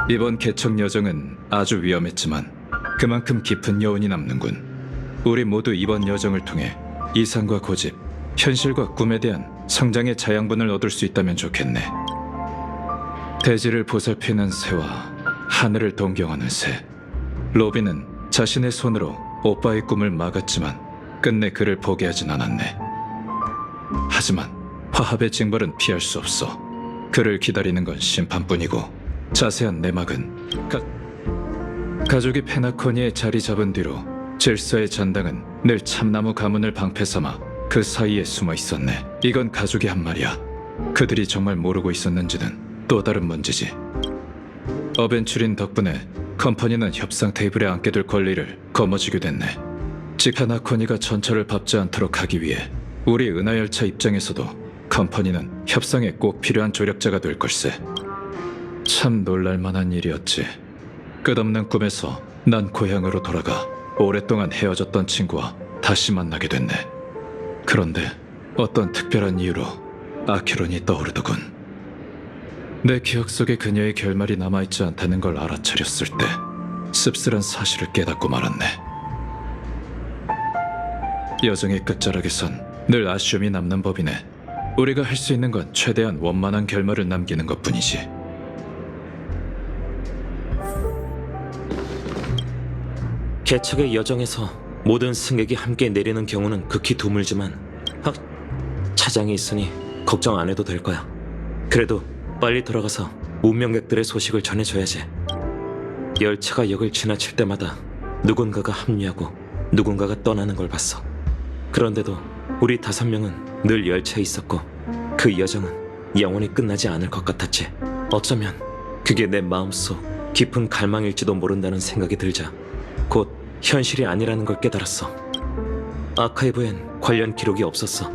이번 개척 여정은 아주 위험했지만 그만큼 깊은 여운이 남는군. 우리 모두 이번 여정을 통해 이상과 고집, 현실과 꿈에 대한 성장의 자양분을 얻을 수 있다면 좋겠네. 대지를 보살피는 새와 하늘을 동경하는 새. 로비는 자신의 손으로 오빠의 꿈을 막았지만 끝내 그를 포기하진 않았네. 하지만 화합의 징벌은 피할 수 없어. 그를 기다리는 건 심판뿐이고 자세한 내막은 가족이 페나코니에 자리 잡은 뒤로 질서의 잔당은 늘 참나무 가문을 방패 삼아 그 사이에 숨어 있었네. 이건 가족이 한 말이야. 그들이 정말 모르고 있었는지는 또 다른 문제지. 어벤츄린 덕분에 컴퍼니는 협상 테이블에 앉게 될 권리를 거머쥐게 됐네. 페나코니가 전철을 밟지 않도록 하기 위해 우리 은하열차 입장에서도 컴퍼니는 협상에 꼭 필요한 조력자가 될 걸세. 참 놀랄만한 일이었지. 끝없는 꿈에서 난 고향으로 돌아가 오랫동안 헤어졌던 친구와 다시 만나게 됐네. 그런데 어떤 특별한 이유로 아키론이 떠오르더군. 내 기억 속에 그녀의 결말이 남아있지 않다는 걸 알아차렸을 때 씁쓸한 사실을 깨닫고 말았네. 여정의 끝자락에선 늘 아쉬움이 남는 법이네. 우리가 할 수 있는 건 최대한 원만한 결말을 남기는 것뿐이지. 개척의 여정에서 모든 승객이 함께 내리는 경우는 극히 드물지만 차장이 있으니 걱정 안 해도 될 거야. 그래도 빨리 돌아가서 운명객들의 소식을 전해줘야지. 열차가 역을 지나칠 때마다 누군가가 합류하고 누군가가 떠나는 걸 봤어. 그런데도 우리 5명은 늘 열차에 있었고 그 여정은 영원히 끝나지 않을 것 같았지. 어쩌면 그게 내 마음속 깊은 갈망일지도 모른다는 생각이 들자 곧 현실이 아니라는 걸 깨달았어. 아카이브엔 관련 기록이 없었어.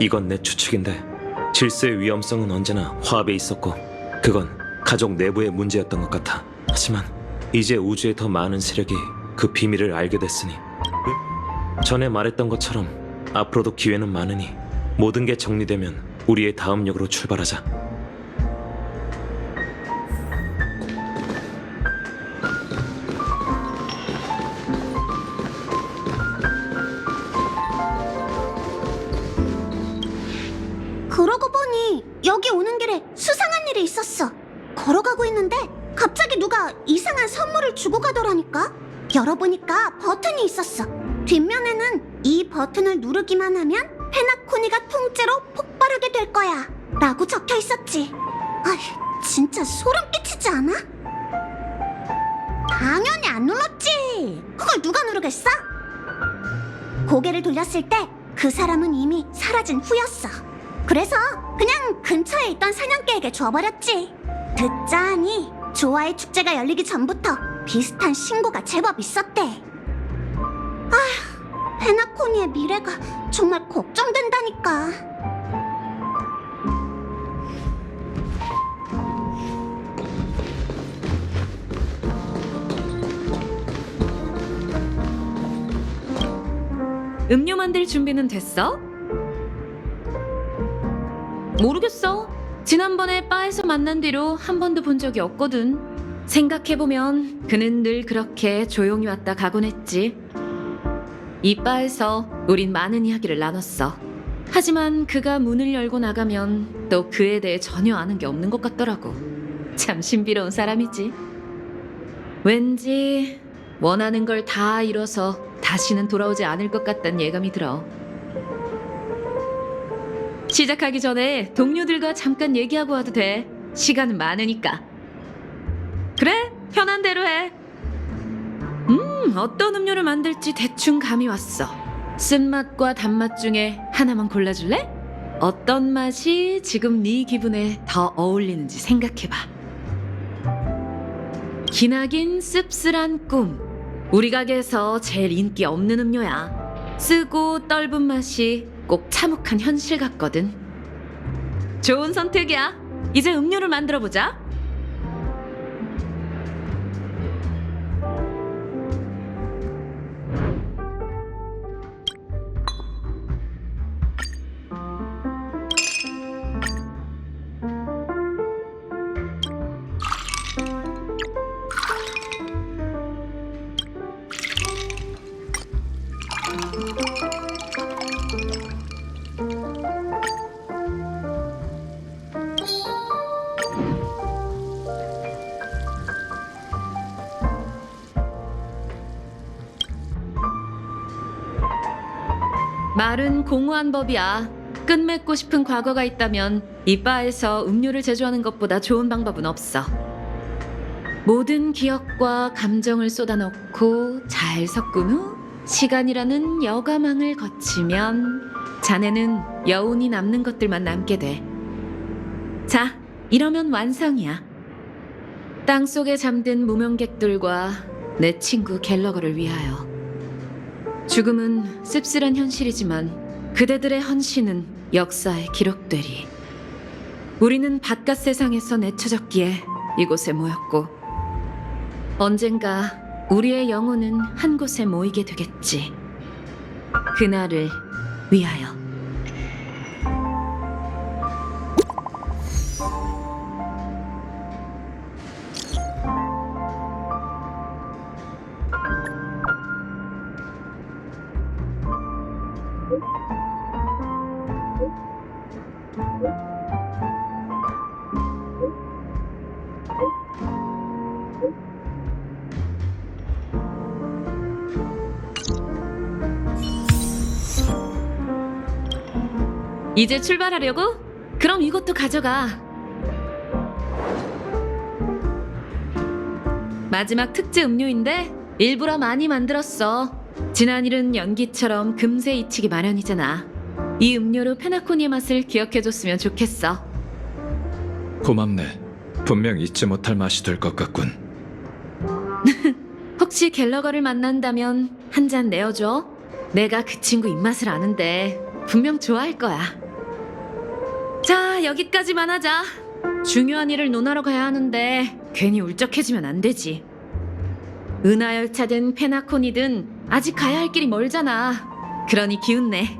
이건 내 추측인데 질서의 위험성은 언제나 화합에 있었고 그건 가족 내부의 문제였던 것 같아. 하지만 이제 우주의 더 많은 세력이 그 비밀을 알게 됐으니 전에 말했던 것처럼 앞으로도 기회는 많으니 모든 게 정리되면 우리의 다음 역으로 출발하자. 그러고 보니 여기 오는 길에 수상한 일이 있었어. 걸어가고 있는데 갑자기 누가 이상한 선물을 주고 가더라니까. 열어보니까 버튼이 있었어. 뒷면에는 이 버튼을 누르기만 하면 페나코니가 통째로 폭발하게 될 거야 라고 적혀 있었지. 아휴, 진짜 소름 끼치지 않아? 당연히 안 눌렀지. 그걸 누가 누르겠어? 고개를 돌렸을 때 그 사람은 이미 사라진 후였어. 그래서 그냥 근처에 있던 사냥개에게 줘버렸지. 듣자하니 조아의 축제가 열리기 전부터 비슷한 신고가 제법 있었대. 아휴, 페나코니의 미래가 정말 걱정된다니까. 음료 만들 준비는 됐어? 모르겠어. 지난번에 바에서 만난 뒤로 한 번도 본 적이 없거든. 생각해보면 그는 늘 그렇게 조용히 왔다 가곤 했지. 이 바에서 우린 많은 이야기를 나눴어. 하지만 그가 문을 열고 나가면 또 그에 대해 전혀 아는 게 없는 것 같더라고. 참 신비로운 사람이지. 왠지 원하는 걸 다 이뤄서 다시는 돌아오지 않을 것 같다는 예감이 들어. 시작하기 전에 동료들과 잠깐 얘기하고 와도 돼. 시간은 많으니까. 그래, 편한 대로 해. 어떤 음료를 만들지 대충 감이 왔어. 쓴맛과 단맛 중에 하나만 골라줄래? 어떤 맛이 지금 네 기분에 더 어울리는지 생각해봐. 기나긴 씁쓸한 꿈. 우리 가게에서 제일 인기 없는 음료야. 쓰고 떫은 맛이 꼭 참혹한 현실 같거든. 좋은 선택이야. 이제 음료를 만들어보자. 말은 공허한 법이야. 끝맺고 싶은 과거가 있다면 이 바에서 음료를 제조하는 것보다 좋은 방법은 없어. 모든 기억과 감정을 쏟아넣고 잘 섞은 후 시간이라는 여가망을 거치면 자네는 여운이 남는 것들만 남게 돼. 자, 이러면 완성이야. 땅속에 잠든 무명객들과 내 친구 갤러거를 위하여. 죽음은 씁쓸한 현실이지만 그대들의 헌신은 역사에 기록되리. 우리는 바깥 세상에서 내쳐졌기에 이곳에 모였고 언젠가 우리의 영혼은 한 곳에 모이게 되겠지. 그날을 위하여. 이제 출발하려고? 그럼 이것도 가져가. 마지막 특제 음료인데 일부러 많이 만들었어. 지난 일은 연기처럼 금세 잊히기 마련이잖아. 이 음료로 페나코니의 맛을 기억해줬으면 좋겠어. 고맙네. 분명 잊지 못할 맛이 될 것 같군. 혹시 갤러거를 만난다면 한 잔 내어줘. 내가 그 친구 입맛을 아는데 분명 좋아할 거야. 자, 여기까지만 하자. 중요한 일을 논하러 가야 하는데 괜히 울적해지면 안 되지. 은하열차든 페나코니든 아직 가야 할 길이 멀잖아. 그러니 기운내.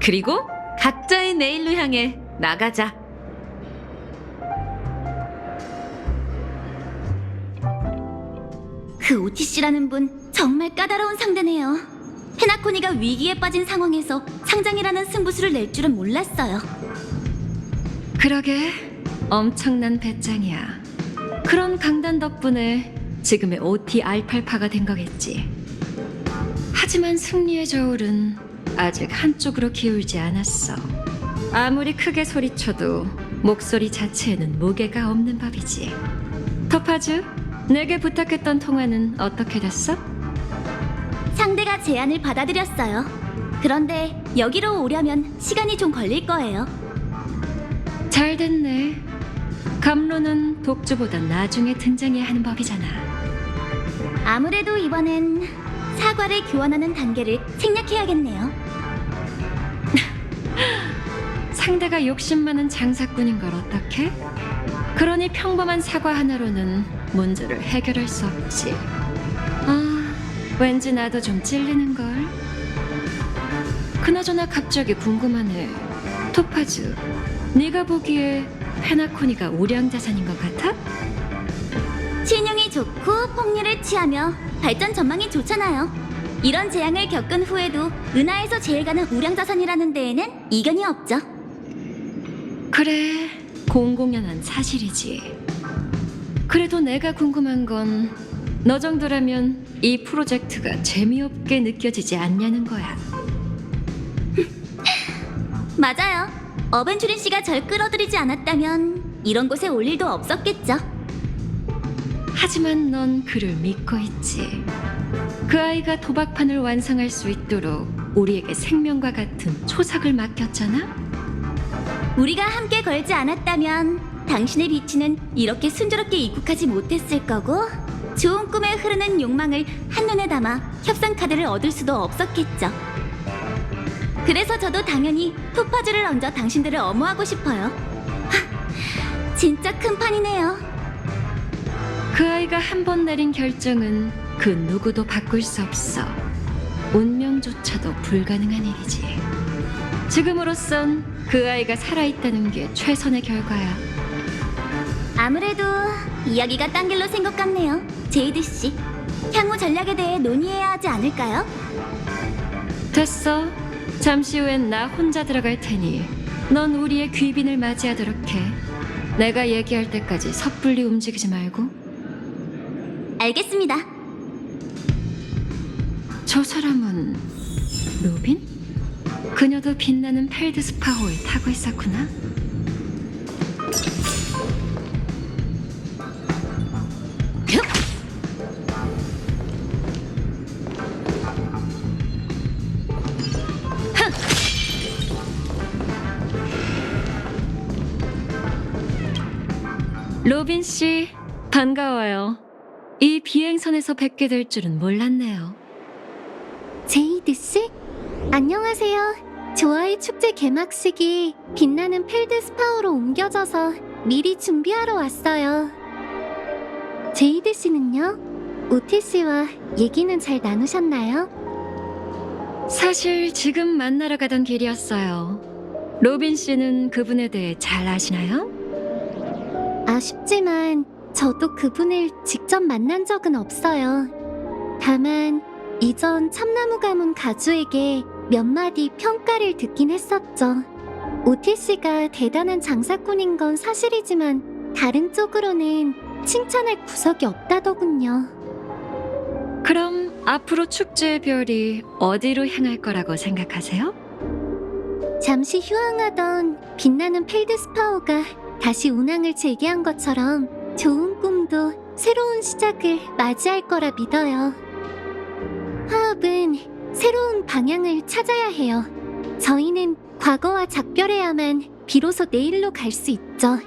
그리고 각자의 내일로 향해 나가자. 그 오티씨라는 분 정말 까다로운 상대네요. 페나코니가 위기에 빠진 상황에서 상장이라는 승부수를 낼 줄은 몰랐어요. 그러게 엄청난 배짱이야. 그런 강단 덕분에 지금의 OT 알팔파가 된 거겠지. 하지만 승리의 저울은 아직 한쪽으로 기울지 않았어. 아무리 크게 소리쳐도 목소리 자체에는 무게가 없는 법이지. 토파즈, 내게 부탁했던 통화는 어떻게 됐어? 상대가 제안을 받아들였어요. 그런데 여기로 오려면 시간이 좀 걸릴 거예요. 잘 됐네. 감로는 독주보다 나중에 등장해야 하는 법이잖아. 아무래도 이번엔 사과를 교환하는 단계를 생략해야겠네요. 상대가 욕심 많은 장사꾼인 걸 어떡해? 그러니 평범한 사과 하나로는 문제를 해결할 수 없지. 아, 왠지 나도 좀 찔리는걸. 그나저나 갑자기 궁금하네. 토파즈, 네가 보기에 페나코니가 우량자산인 것 같아? 신용이 좋고 폭리를 취하며 발전 전망이 좋잖아요. 이런 재앙을 겪은 후에도 은하에서 제일 가는 우량자산이라는 데에는 이견이 없죠. 그래, 공공연한 사실이지. 그래도 내가 궁금한 건 너 정도라면 이 프로젝트가 재미없게 느껴지지 않냐는 거야. 맞아요. 어벤주린 씨가 절 끌어들이지 않았다면 이런 곳에 올 일도 없었겠죠. 하지만 넌 그를 믿고 있지. 그 아이가 도박판을 완성할 수 있도록 우리에게 생명과 같은 초석을 맡겼잖아? 우리가 함께 걸지 않았다면 당신의 비치는 이렇게 순조롭게 입국하지 못했을 거고 좋은 꿈에 흐르는 욕망을 한눈에 담아 협상 카드를 얻을 수도 없었겠죠. 그래서 저도 당연히 토파즈를 얹어 당신들을 엄호하고 싶어요. 하, 진짜 큰 판이네요. 그 아이가 한 번 내린 결정은 그 누구도 바꿀 수 없어. 운명조차도 불가능한 일이지. 지금으로선 그 아이가 살아있다는 게 최선의 결과야. 아무래도 이야기가 딴 길로 샌 것 같네요. 제이드 씨, 향후 전략에 대해 논의해야 하지 않을까요? 됐어. 잠시 후엔 나 혼자 들어갈 테니 넌 우리의 귀빈을 맞이하도록 해. 내가 얘기할 때까지 섣불리 움직이지 말고. 알겠습니다. 저 사람은 로빈? 그녀도 빛나는 펠드스파호에 타고 있었구나. 로빈 씨, 반가워요. 이 비행선에서 뵙게 될 줄은 몰랐네요. 제이드 씨? 안녕하세요. 조아의 축제 개막식이 빛나는 펠드스파우로 옮겨져서 미리 준비하러 왔어요. 제이드 씨는요? 오티 씨와 얘기는 잘 나누셨나요? 사실 지금 만나러 가던 길이었어요. 로빈 씨는 그분에 대해 잘 아시나요? 아쉽지만 저도 그분을 직접 만난 적은 없어요. 다만 이전 참나무 가문 가주에게 몇 마디 평가를 듣긴 했었죠. 오티 씨가 대단한 장사꾼인 건 사실이지만 다른 쪽으로는 칭찬할 구석이 없다더군요. 그럼 앞으로 축제의 별이 어디로 향할 거라고 생각하세요? 잠시 휴항하던 빛나는 펠드스파오가 다시 운항을 재개한 것처럼 좋은 꿈도 새로운 시작을 맞이할 거라 믿어요. 화합은 새로운 방향을 찾아야 해요. 저희는 과거와 작별해야만 비로소 내일로 갈 수 있죠.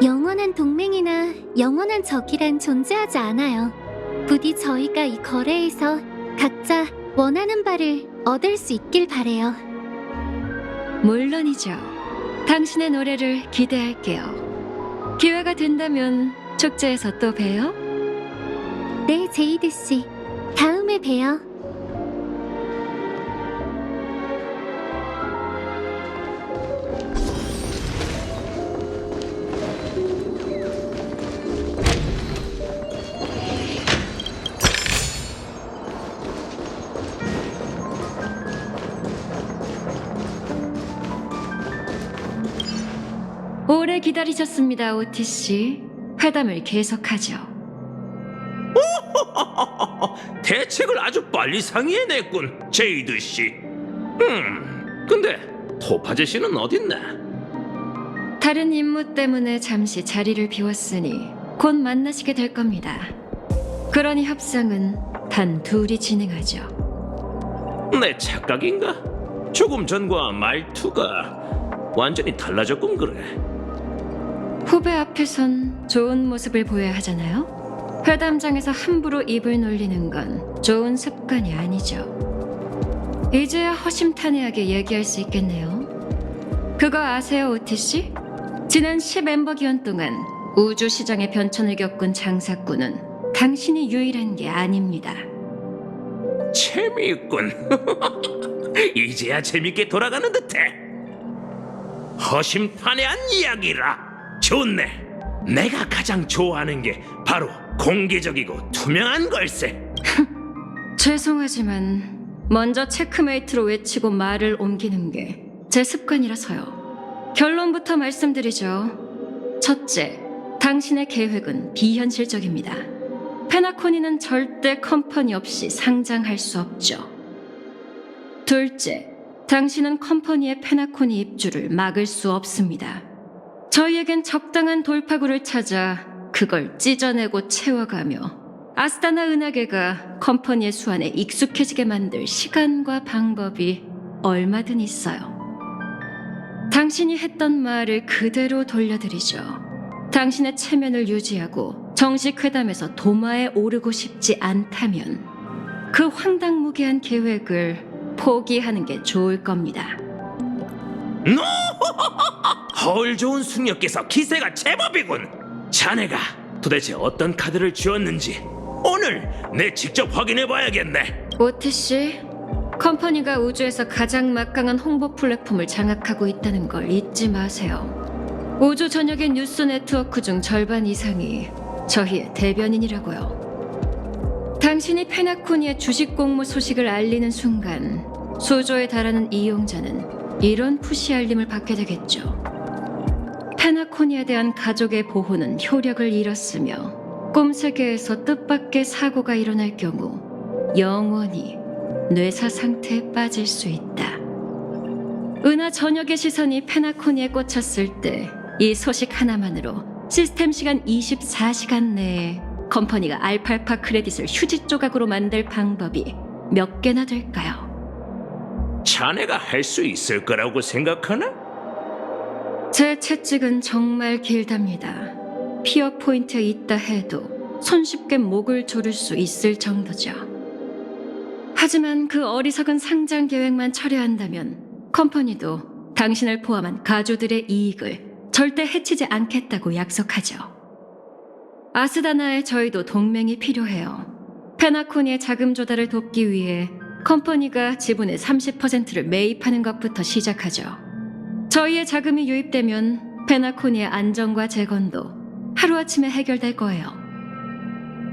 영원한 동맹이나 영원한 적이란 존재하지 않아요. 부디 저희가 이 거래에서 각자 원하는 바를 얻을 수 있길 바래요. 물론이죠. 당신의 노래를 기대할게요. 기회가 된다면 축제에서 또 봬요. 네, 제이드 씨. 다음에 봬요. 오래 기다리셨습니다, 오티 씨. 회담을 계속하죠. 대책을 아주 빨리 상의해냈군, 제이드 씨. 근데 토파제 씨는 어딨나? 다른 임무 때문에 잠시 자리를 비웠으니 곧 만나시게 될 겁니다. 그러니 협상은 단 둘이 진행하죠. 내 착각인가? 조금 전과 말투가 완전히 달라졌군 그래. 후배 앞에선 좋은 모습을 보여야 하잖아요. 회담장에서 함부로 입을 놀리는 건 좋은 습관이 아니죠. 이제야 허심탄회하게 얘기할 수 있겠네요. 그거 아세요, 오티 씨? 지난 10엠버 기원 동안 우주 시장의 변천을 겪은 장사꾼은 당신이 유일한 게 아닙니다. 재미있군. 이제야 재밌게 돌아가는 듯해. 허심탄회한 이야기라. 좋네. 내가 가장 좋아하는 게 바로 공개적이고 투명한 걸세. 죄송하지만 먼저 체크메이트로 외치고 말을 옮기는 게 제 습관이라서요. 결론부터 말씀드리죠. 첫째, 당신의 계획은 비현실적입니다. 페나코니는 절대 컴퍼니 없이 상장할 수 없죠. 둘째, 당신은 컴퍼니의 페나코니 입주를 막을 수 없습니다. 저희에겐 적당한 돌파구를 찾아 그걸 찢어내고 채워가며 아스타나 은하계가 컴퍼니의 수완에 익숙해지게 만들 시간과 방법이 얼마든 있어요. 당신이 했던 말을 그대로 돌려드리죠. 당신의 체면을 유지하고 정식 회담에서 도마에 오르고 싶지 않다면 그 황당무계한 계획을 포기하는 게 좋을 겁니다. 노! 허울 좋은 숙녀께서 기세가 제법이군. 자네가 도대체 어떤 카드를 쥐었는지 오늘 내 직접 확인해봐야겠네. 오티 씨, 컴퍼니가 우주에서 가장 막강한 홍보 플랫폼을 장악하고 있다는 걸 잊지 마세요. 우주 전역의 뉴스 네트워크 중 절반 이상이 저희의 대변인이라고요. 당신이 페나코니의 주식 공모 소식을 알리는 순간 수조에 달하는 이용자는 이런 푸시 알림을 받게 되겠죠. 페나코니에 대한 가족의 보호는 효력을 잃었으며 꿈세계에서 뜻밖의 사고가 일어날 경우 영원히 뇌사 상태에 빠질 수 있다. 은하 전역의 시선이 페나코니에 꽂혔을 때 이 소식 하나만으로 시스템 시간 24시간 내에 컴퍼니가 알팔파 크레딧을 휴지 조각으로 만들 방법이 몇 개나 될까요? 자네가 할 수 있을 거라고 생각하나? 제 채찍은 정말 길답니다. 피어 포인트에 있다 해도 손쉽게 목을 조를 수 있을 정도죠. 하지만 그 어리석은 상장 계획만 철회한다면 컴퍼니도 당신을 포함한 가주들의 이익을 절대 해치지 않겠다고 약속하죠. 아스다나에 저희도 동맹이 필요해요. 페나코니의 자금 조달을 돕기 위해 컴퍼니가 지분의 30%를 매입하는 것부터 시작하죠. 저희의 자금이 유입되면 페나코니의 안정과 재건도 하루아침에 해결될 거예요.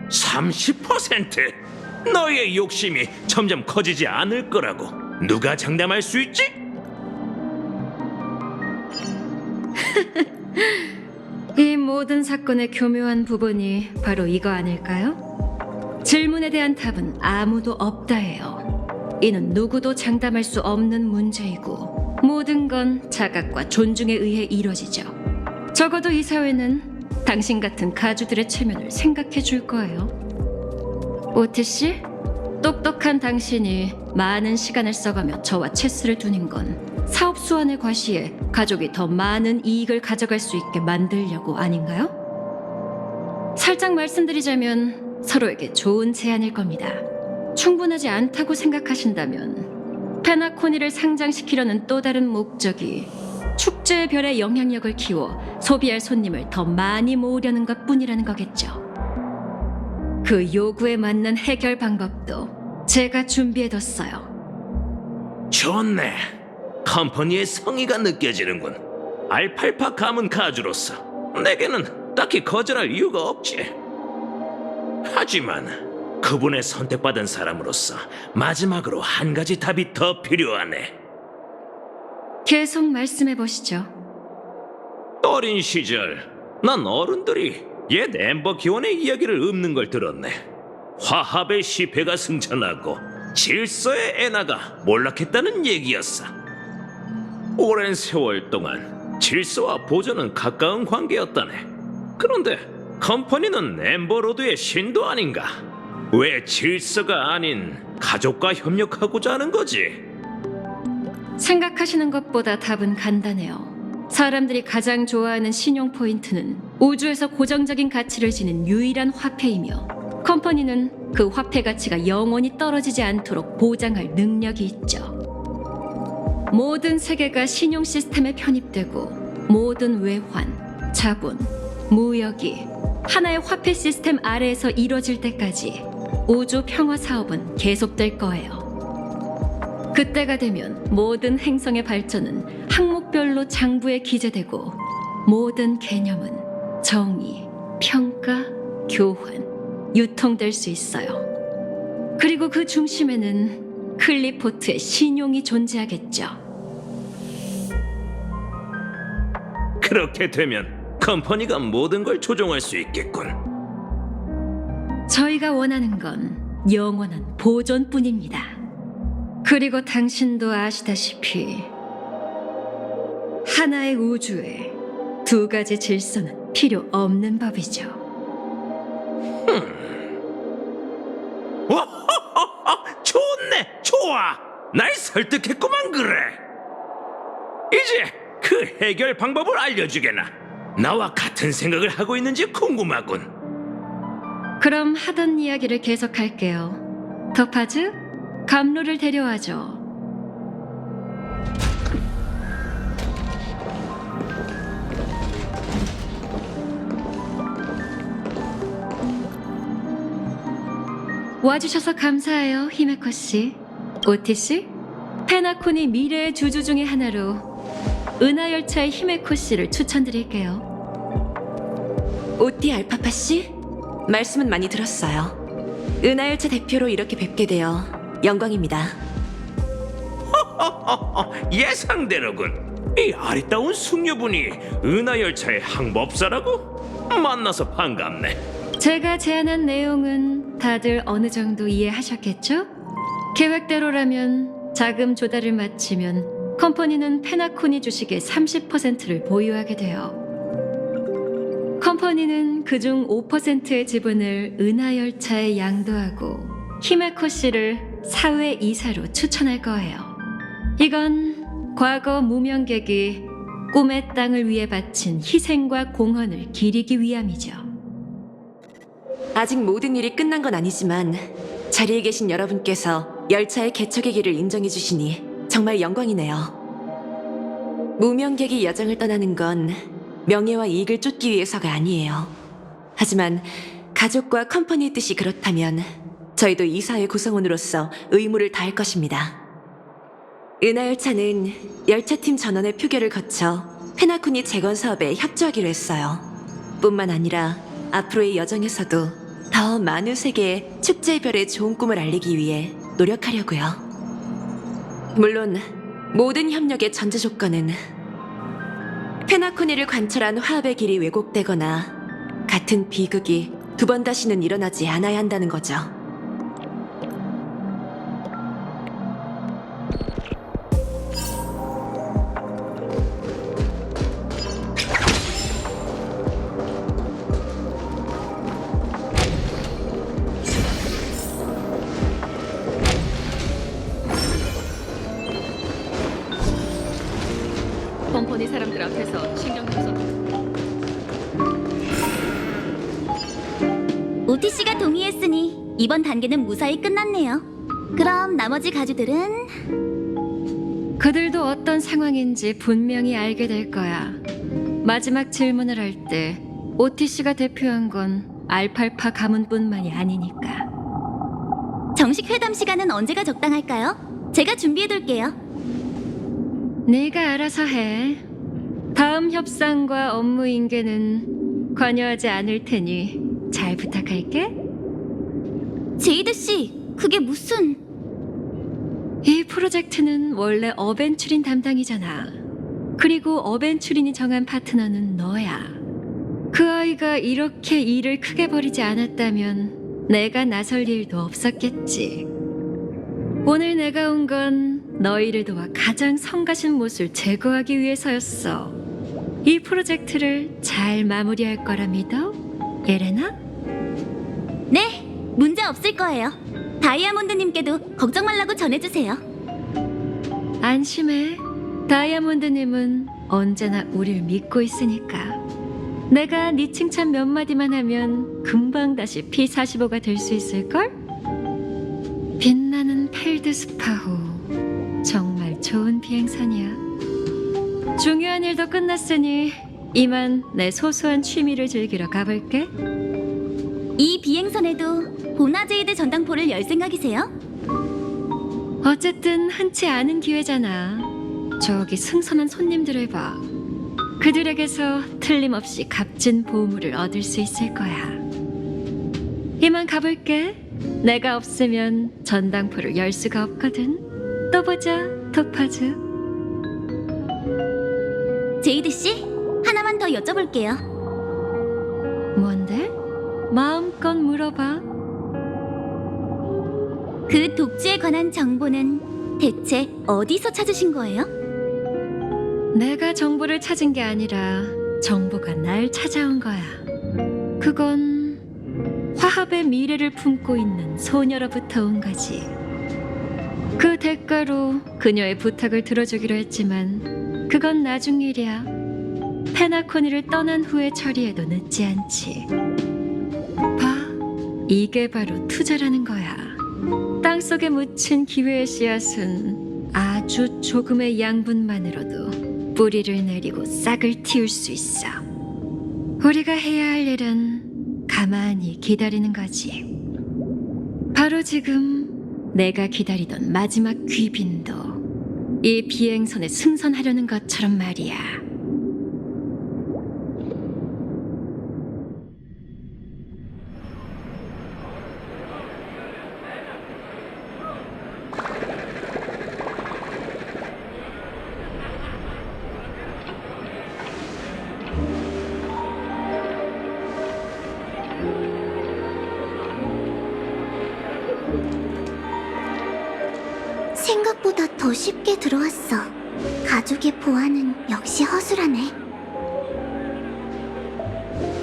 30%? 너의 욕심이 점점 커지지 않을 거라고 누가 장담할 수 있지? 이 모든 사건의 교묘한 부분이 바로 이거 아닐까요? 질문에 대한 답은 아무도 없다예요. 이는 누구도 장담할 수 없는 문제이고 모든 건 자각과 존중에 의해 이루어지죠. 적어도 이 사회는 당신 같은 가주들의 체면을 생각해 줄 거예요. 오티 씨, 똑똑한 당신이 많은 시간을 써가며 저와 체스를 두는 건 사업 수완의 과시에 가족이 더 많은 이익을 가져갈 수 있게 만들려고 아닌가요? 살짝 말씀드리자면 서로에게 좋은 제안일 겁니다. 충분하지 않다고 생각하신다면 페나코니를 상장시키려는 또 다른 목적이 축제의 별의 영향력을 키워 소비할 손님을 더 많이 모으려는 것뿐이라는 거겠죠. 그 요구에 맞는 해결 방법도 제가 준비해뒀어요. 좋네. 컴퍼니의 성의가 느껴지는군. 알팔파 가문 가주로서 내게는 딱히 거절할 이유가 없지. 하지만 그분의 선택받은 사람으로서 마지막으로 한 가지 답이 더 필요하네. 계속 말씀해 보시죠. 어린 시절 난 어른들이 옛 엠버 기원의 이야기를 읊는 걸 들었네. 화합의 시패가 승천하고 질서의 애나가 몰락했다는 얘기였어. 오랜 세월 동안 질서와 보존은 가까운 관계였다네. 그런데 컴퍼니는 엠버로드의 신도 아닌가? 왜 질서가 아닌 가족과 협력하고자 하는 거지? 생각하시는 것보다 답은 간단해요. 사람들이 가장 좋아하는 신용 포인트는 우주에서 고정적인 가치를 지닌 유일한 화폐이며 컴퍼니는 그 화폐 가치가 영원히 떨어지지 않도록 보장할 능력이 있죠. 모든 세계가 신용 시스템에 편입되고 모든 외환, 자본, 무역이 하나의 화폐 시스템 아래에서 이루어질 때까지 우주 평화 사업은 계속될 거예요. 그때가 되면 모든 행성의 발전은 항목별로 장부에 기재되고 모든 개념은 정의, 평가, 교환, 유통될 수 있어요. 그리고 그 중심에는 클리포트의 신용이 존재하겠죠. 그렇게 되면 컴퍼니가 모든 걸 조종할 수 있겠군. 저희가 원하는 건 영원한 보존뿐입니다. 그리고 당신도 아시다시피 하나의 우주에 두 가지 질서는 필요 없는 법이죠. 좋네, 좋아. 날 설득했구만. 그래. 이제 그 해결 방법을 알려주게나. 나와 같은 생각을 하고 있는지 궁금하군. 그럼 하던 이야기를 계속할게요. 토파즈, 감로를 데려와줘. 와주셔서 감사해요, 히메코 씨. 오티 씨, 페나코니 미래의 주주 중에 하나로 은하열차의 히메코 씨를 추천드릴게요. 오띠 알파파 씨, 말씀은 많이 들었어요. 은하열차 대표로 이렇게 뵙게 되어 영광입니다. 예상대로군. 이 아리따운 숙녀분이 은하열차의 항법사라고? 만나서 반갑네. 제가 제안한 내용은 다들 어느 정도 이해하셨겠죠? 계획대로라면 자금 조달을 마치면 컴퍼니는 페나코니 주식의 30%를 보유하게 돼요. 컴퍼니는 그중 5%의 지분을 은하열차에 양도하고 히메코 씨를 사회 이사로 추천할 거예요. 이건 과거 무명객이 꿈의 땅을 위해 바친 희생과 공헌을 기리기 위함이죠. 아직 모든 일이 끝난 건 아니지만 자리에 계신 여러분께서 열차의 개척의 길을 인정해 주시니 정말 영광이네요. 무명객이 여정을 떠나는 건 명예와 이익을 쫓기 위해서가 아니에요. 하지만 가족과 컴퍼니의 뜻이 그렇다면 저희도 이사회 구성원으로서 의무를 다할 것입니다. 은하열차는 열차팀 전원의 표결을 거쳐 페나쿠니 재건 사업에 협조하기로 했어요. 뿐만 아니라 앞으로의 여정에서도 더 많은 세계에 축제의 별의 좋은 꿈을 알리기 위해 노력하려고요. 물론 모든 협력의 전제 조건은 페나쿠니를 관철한 화합의 길이 왜곡되거나 같은 비극이 두 번 다시는 일어나지 않아야 한다는 거죠. 컴퍼니 사람들 앞에서 신경 좀 써. OTC가 동의했으니 이번 단계는 무사히 끝났네요. 그럼 나머지 가주들은 그들도 어떤 상황인지 분명히 알게 될 거야. 마지막 질문을 할 때 OTC가 대표한 건 알팔파 가문뿐만이 아니니까. 정식 회담 시간은 언제가 적당할까요? 제가 준비해둘게요. 네가 알아서 해. 다음 협상과 업무 인계는 관여하지 않을 테니 잘 부탁할게. 제이드 씨, 그게 무슨... 이 프로젝트는 원래 어벤츄린 담당이잖아. 그리고 어벤츄린이 정한 파트너는 너야. 그 아이가 이렇게 일을 크게 벌이지 않았다면 내가 나설 일도 없었겠지. 오늘 내가 온 건 너희를 도와 가장 성가신 못을 제거하기 위해서였어. 이 프로젝트를 잘 마무리할 거라 믿어, 예레나? 네, 문제 없을 거예요. 다이아몬드님께도 걱정 말라고 전해주세요. 안심해. 다이아몬드님은 언제나 우릴 믿고 있으니까. 내가 네 칭찬 몇 마디만 하면 금방 다시 P45가 될 수 있을걸? 빛나는 펠드스파호, 정말 좋은 비행선이야. 중요한 일도 끝났으니 이만 내 소소한 취미를 즐기러 가볼게. 이 비행선에도 보나제이드 전당포를 열 생각이세요? 어쨌든 흔치 않은 기회잖아. 저기 승선한 손님들을 봐. 그들에게서 틀림없이 값진 보물을 얻을 수 있을 거야. 이만 가볼게. 내가 없으면 전당포를 열 수가 없거든. 또 보자, 토파즈. 제이드 씨, 하나만 더 여쭤볼게요. 뭔데? 마음껏 물어봐. 그 독주에 관한 정보는 대체 어디서 찾으신 거예요? 내가 정보를 찾은 게 아니라 정보가 날 찾아온 거야. 그건 화합의 미래를 품고 있는 소녀로부터 온 거지. 그 대가로 그녀의 부탁을 들어주기로 했지만 그건 나중 일이야. 페나코니를 떠난 후에 처리해도 늦지 않지. 봐, 이게 바로 투자라는 거야. 땅속에 묻힌 기회의 씨앗은 아주 조금의 양분만으로도 뿌리를 내리고 싹을 틔울 수 있어. 우리가 해야 할 일은 가만히 기다리는 거지. 바로 지금 내가 기다리던 마지막 귀빈도 이 비행선에 승선하려는 것처럼 말이야. 생각보다 더 쉽게 들어왔어. 가족의 보안은 역시 허술하네.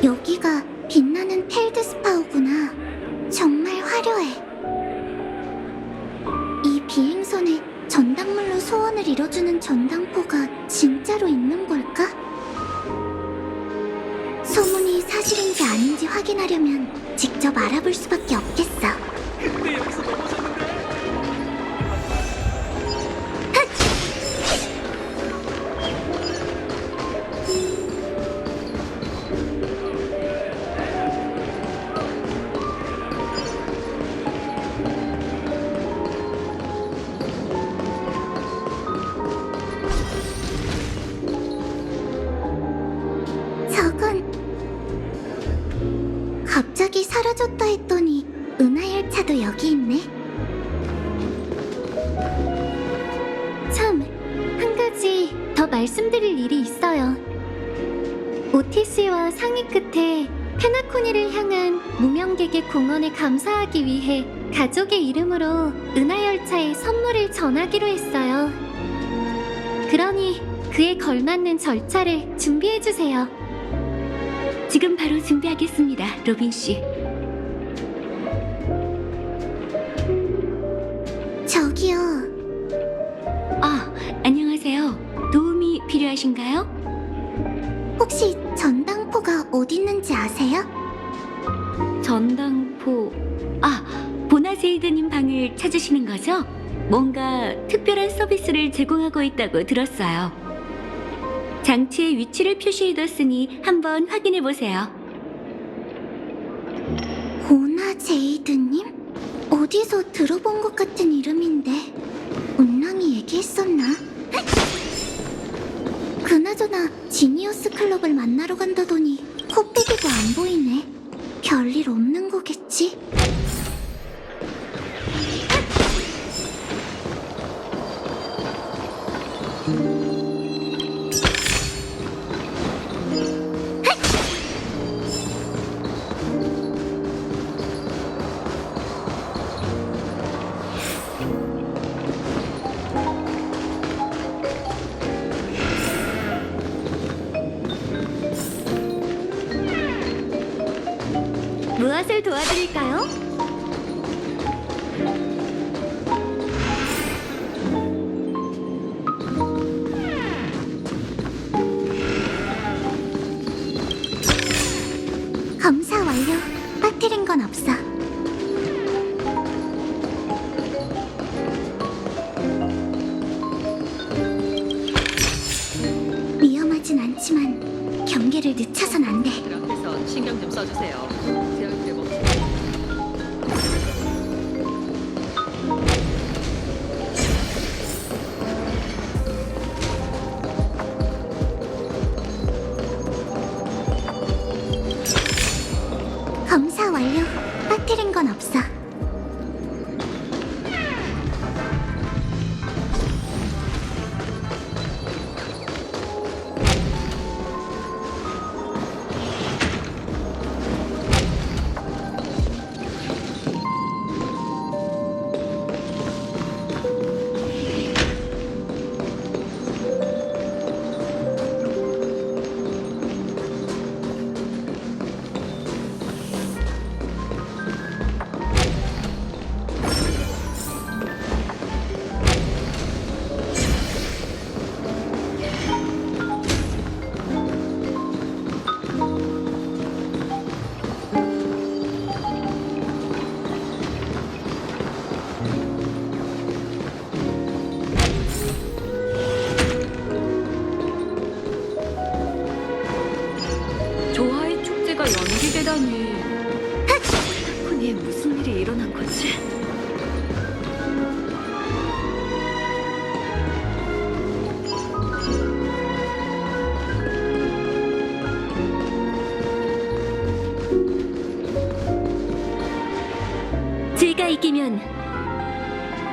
여기가 빛나는 펠드스파우구나. 정말 화려해. 이 비행선에 전당물로 소원을 이뤄주는 전당포가 진짜로 있는 걸까? 소문이 사실인지 아닌지 확인하려면 직접 알아볼 수밖에 없겠어. 근데 여기서 넘어졌는데. 저건 갑자기 사라졌다 했더니 은하열차도 여기 있네. 참, 한 가지 더 말씀드릴 일이 있어요. 오티스와 상의 끝에 페나코니를 향한 무명객의 공헌에 감사하기 위해 가족의 이름으로 은하열차에 선물을 전하기로 했어요. 그러니 그에 걸맞는 절차를 준비해주세요. 지금 바로 준비하겠습니다, 로빈 씨. 저기요. 안녕하세요. 도움이 필요하신가요? 혹시 전당포가 어디 있는지 아세요? 전당포... 보나제이드님 방을 찾으시는 거죠? 뭔가 특별한 서비스를 제공하고 있다고 들었어요. 장치의 위치를 표시해뒀으니 한번 확인해보세요. 보나 제이드님? 어디서 들어본 것 같은 이름인데 운남이 얘기했었나? 그나저나 지니어스 클럽을 만나러 간다더니 코빼기도 안 보이네. 별일 없는 거겠지? 무엇을 도와드릴까요? 검사 완료. 빠뜨린 건 없어. 위험하진 않지만 경계를 늦춰선 안 돼. 앞에서 신경 좀 써주세요. 제 얼굴에 뭐 검사 완료. 빠뜨린 건 없어. 조화의 축제가 연기되다니. 코니에 무슨 일이 일어난 거지? 제가 이기면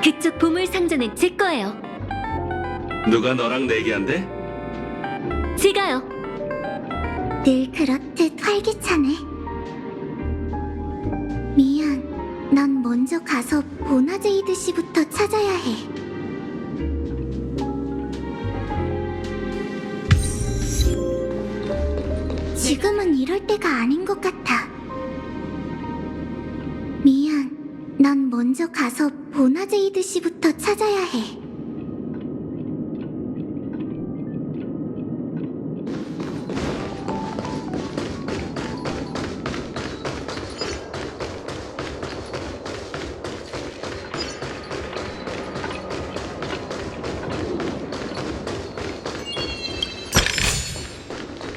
그쪽 보물 상자는 제 거예요. 누가 너랑 내기한대? 제가요. 늘 그렇듯 활기차네. 미안. 난 먼저 가서 보나제이드 씨부터 찾아야 해. 지금은 이럴 때가 아닌 것 같아. 미안. 난 먼저 가서 보나제이드 씨부터 찾아야 해.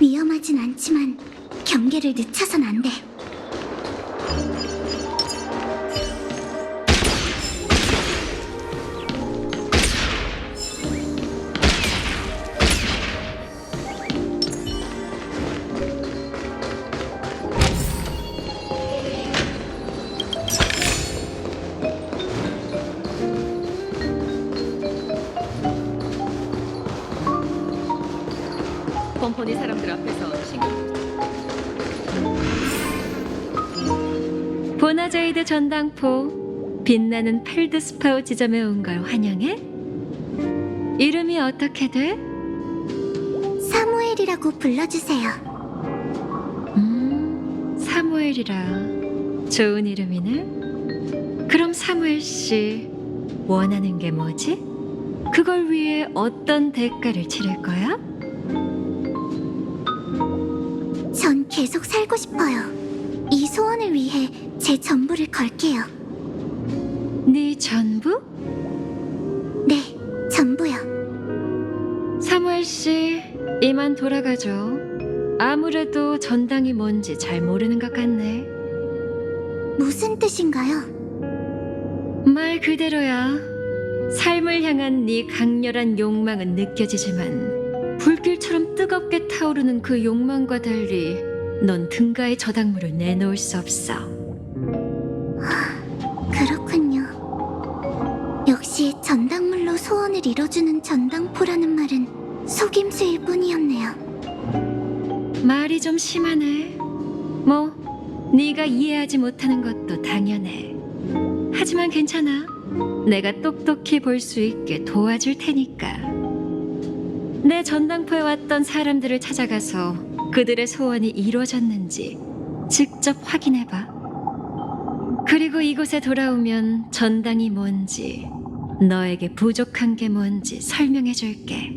위험하진 않지만 경계를 늦춰선 안 돼. 컴퍼니 사람들 앞에서 보나제이드 전당포 빛나는 펠드스파우 지점에 온 걸 환영해? 이름이 어떻게 돼? 사무엘이라고 불러주세요. 사무엘이라 좋은 이름이네. 그럼 사무엘 씨 원하는 게 뭐지? 그걸 위해 어떤 대가를 치를 거야? 전 계속 살고 싶어요. 이 소원을 위해 제 전부를 걸게요. 네 전부? 네, 전부요. 사무엘 씨, 이만 돌아가죠. 아무래도 전당이 뭔지 잘 모르는 것 같네. 무슨 뜻인가요? 말 그대로야. 삶을 향한 네 강렬한 욕망은 느껴지지만 불길처럼 뜨겁게 타오르는 그 욕망과 달리 넌 등가의 저당물을 내놓을 수 없어. 그렇군요. 역시 전당물로 소원을 이뤄주는 전당포라는 말은 속임수일 뿐이었네요. 말이 좀 심하네. 뭐 네가 이해하지 못하는 것도 당연해. 하지만 괜찮아. 내가 똑똑히 볼 수 있게 도와줄 테니까. 내 전당포에 왔던 사람들을 찾아가서 그들의 소원이 이루어졌는지 직접 확인해봐. 그리고 이곳에 돌아오면 전당이 뭔지, 너에게 부족한 게 뭔지 설명해줄게.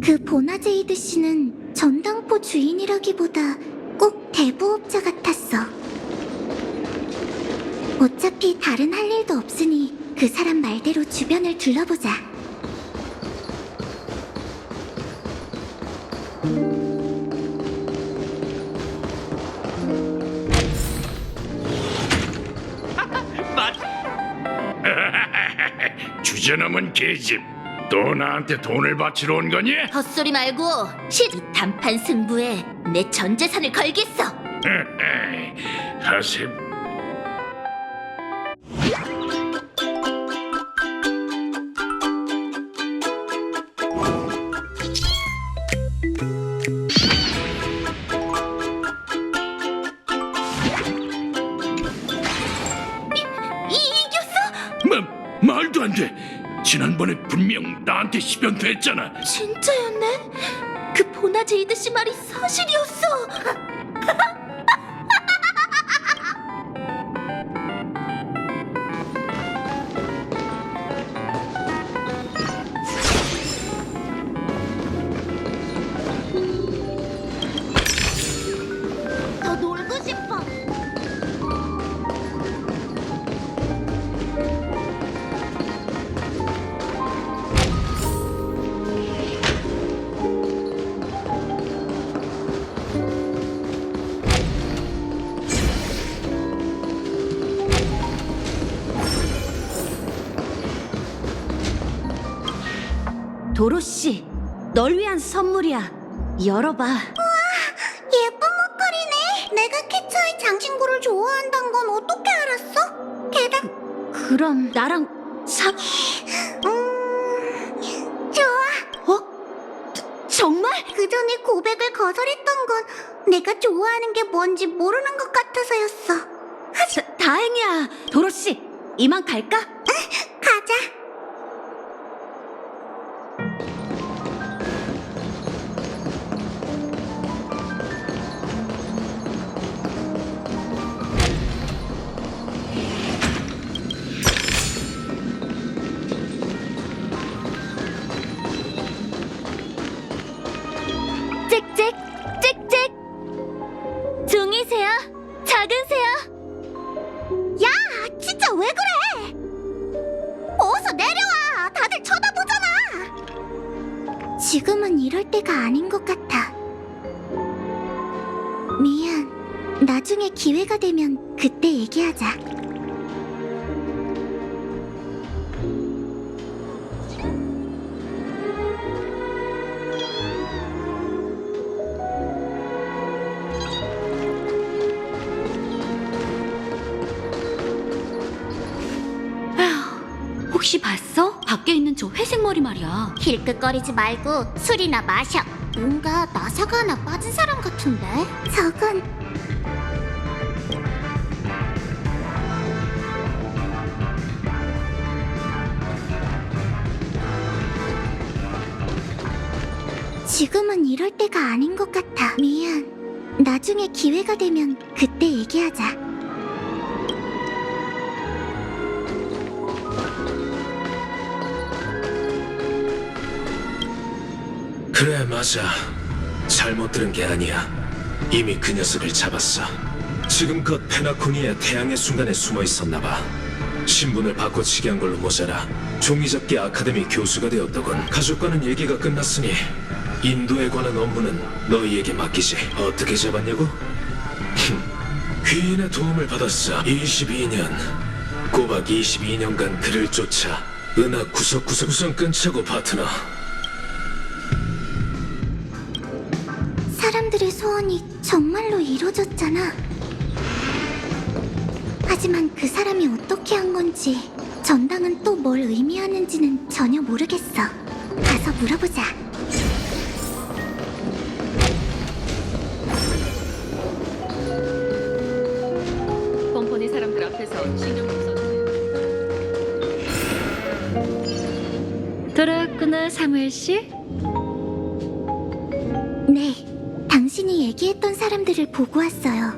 그 보나제이드 씨는 전당포 주인이라기보다 꼭 대부업자 같았어. 어차피 다른 할 일도 없으니 그 사람 말대로 주변을 둘러보자. 주제넘은 계집. 또 나한테 돈을 바치러 온 거니? 헛소리 말고 이 단판 승부에 내 전 재산을 걸겠어. 하세. 이겼어? 말도 안 돼. 지난번에 분명 나한테 시변됐잖아. 진짜였네? 그 보나제이드 씨 말이 사실이었어. 더 놀고 싶어. 도로씨, 널 위한 선물이야. 열어봐. 우와, 예쁜 목걸이네. 내가 캐처의 장신구를 좋아한다는 건 어떻게 알았어? 그럼 나랑 좋아. 정말? 그 전에 고백을 거절했던 건 내가 좋아하는 게 뭔지 모르는 것 같아서였어. 다행이야. 도로씨, 이만 갈까? 가자. 나중에 기회가 되면 그때 얘기하자. 혹시 봤어? 밖에 있는 저 회색 머리 말이야. 힐끗거리지 말고 술이나 마셔. 뭔가 나사가 하나 빠진 사람 같은데? 저건 지금은 이럴 때가 아닌 것 같아. 미안. 나중에 기회가 되면 그때 얘기하자. 그래, 맞아. 잘못 들은 게 아니야. 이미 그 녀석을 잡았어. 지금껏 페나코니의 태양의 순간에 숨어 있었나 봐. 신분을 바꿔치기 한 걸로 모자라 종이접기 아카데미 교수가 되었더군. 가족과는 얘기가 끝났으니 인도에 관한 업무는 너희에게 맡기지. 어떻게 잡았냐고? 귀인의 도움을 받았어. 22년. 꼬박 22년간 그를 쫓아 은하 구석구석 우선 끊자고, 파트너. 사람들의 소원이 정말로 이루어졌잖아. 하지만 그 사람이 어떻게 한 건지, 전당은 또 뭘 의미하는지는 전혀 모르겠어. 가서 물어보자. 뻔뻔히 사람들 앞에서 신경 좀 써주세요. 돌아왔구나, 사무엘 씨. 네, 당신이 얘기했던 사람들을 보고 왔어요.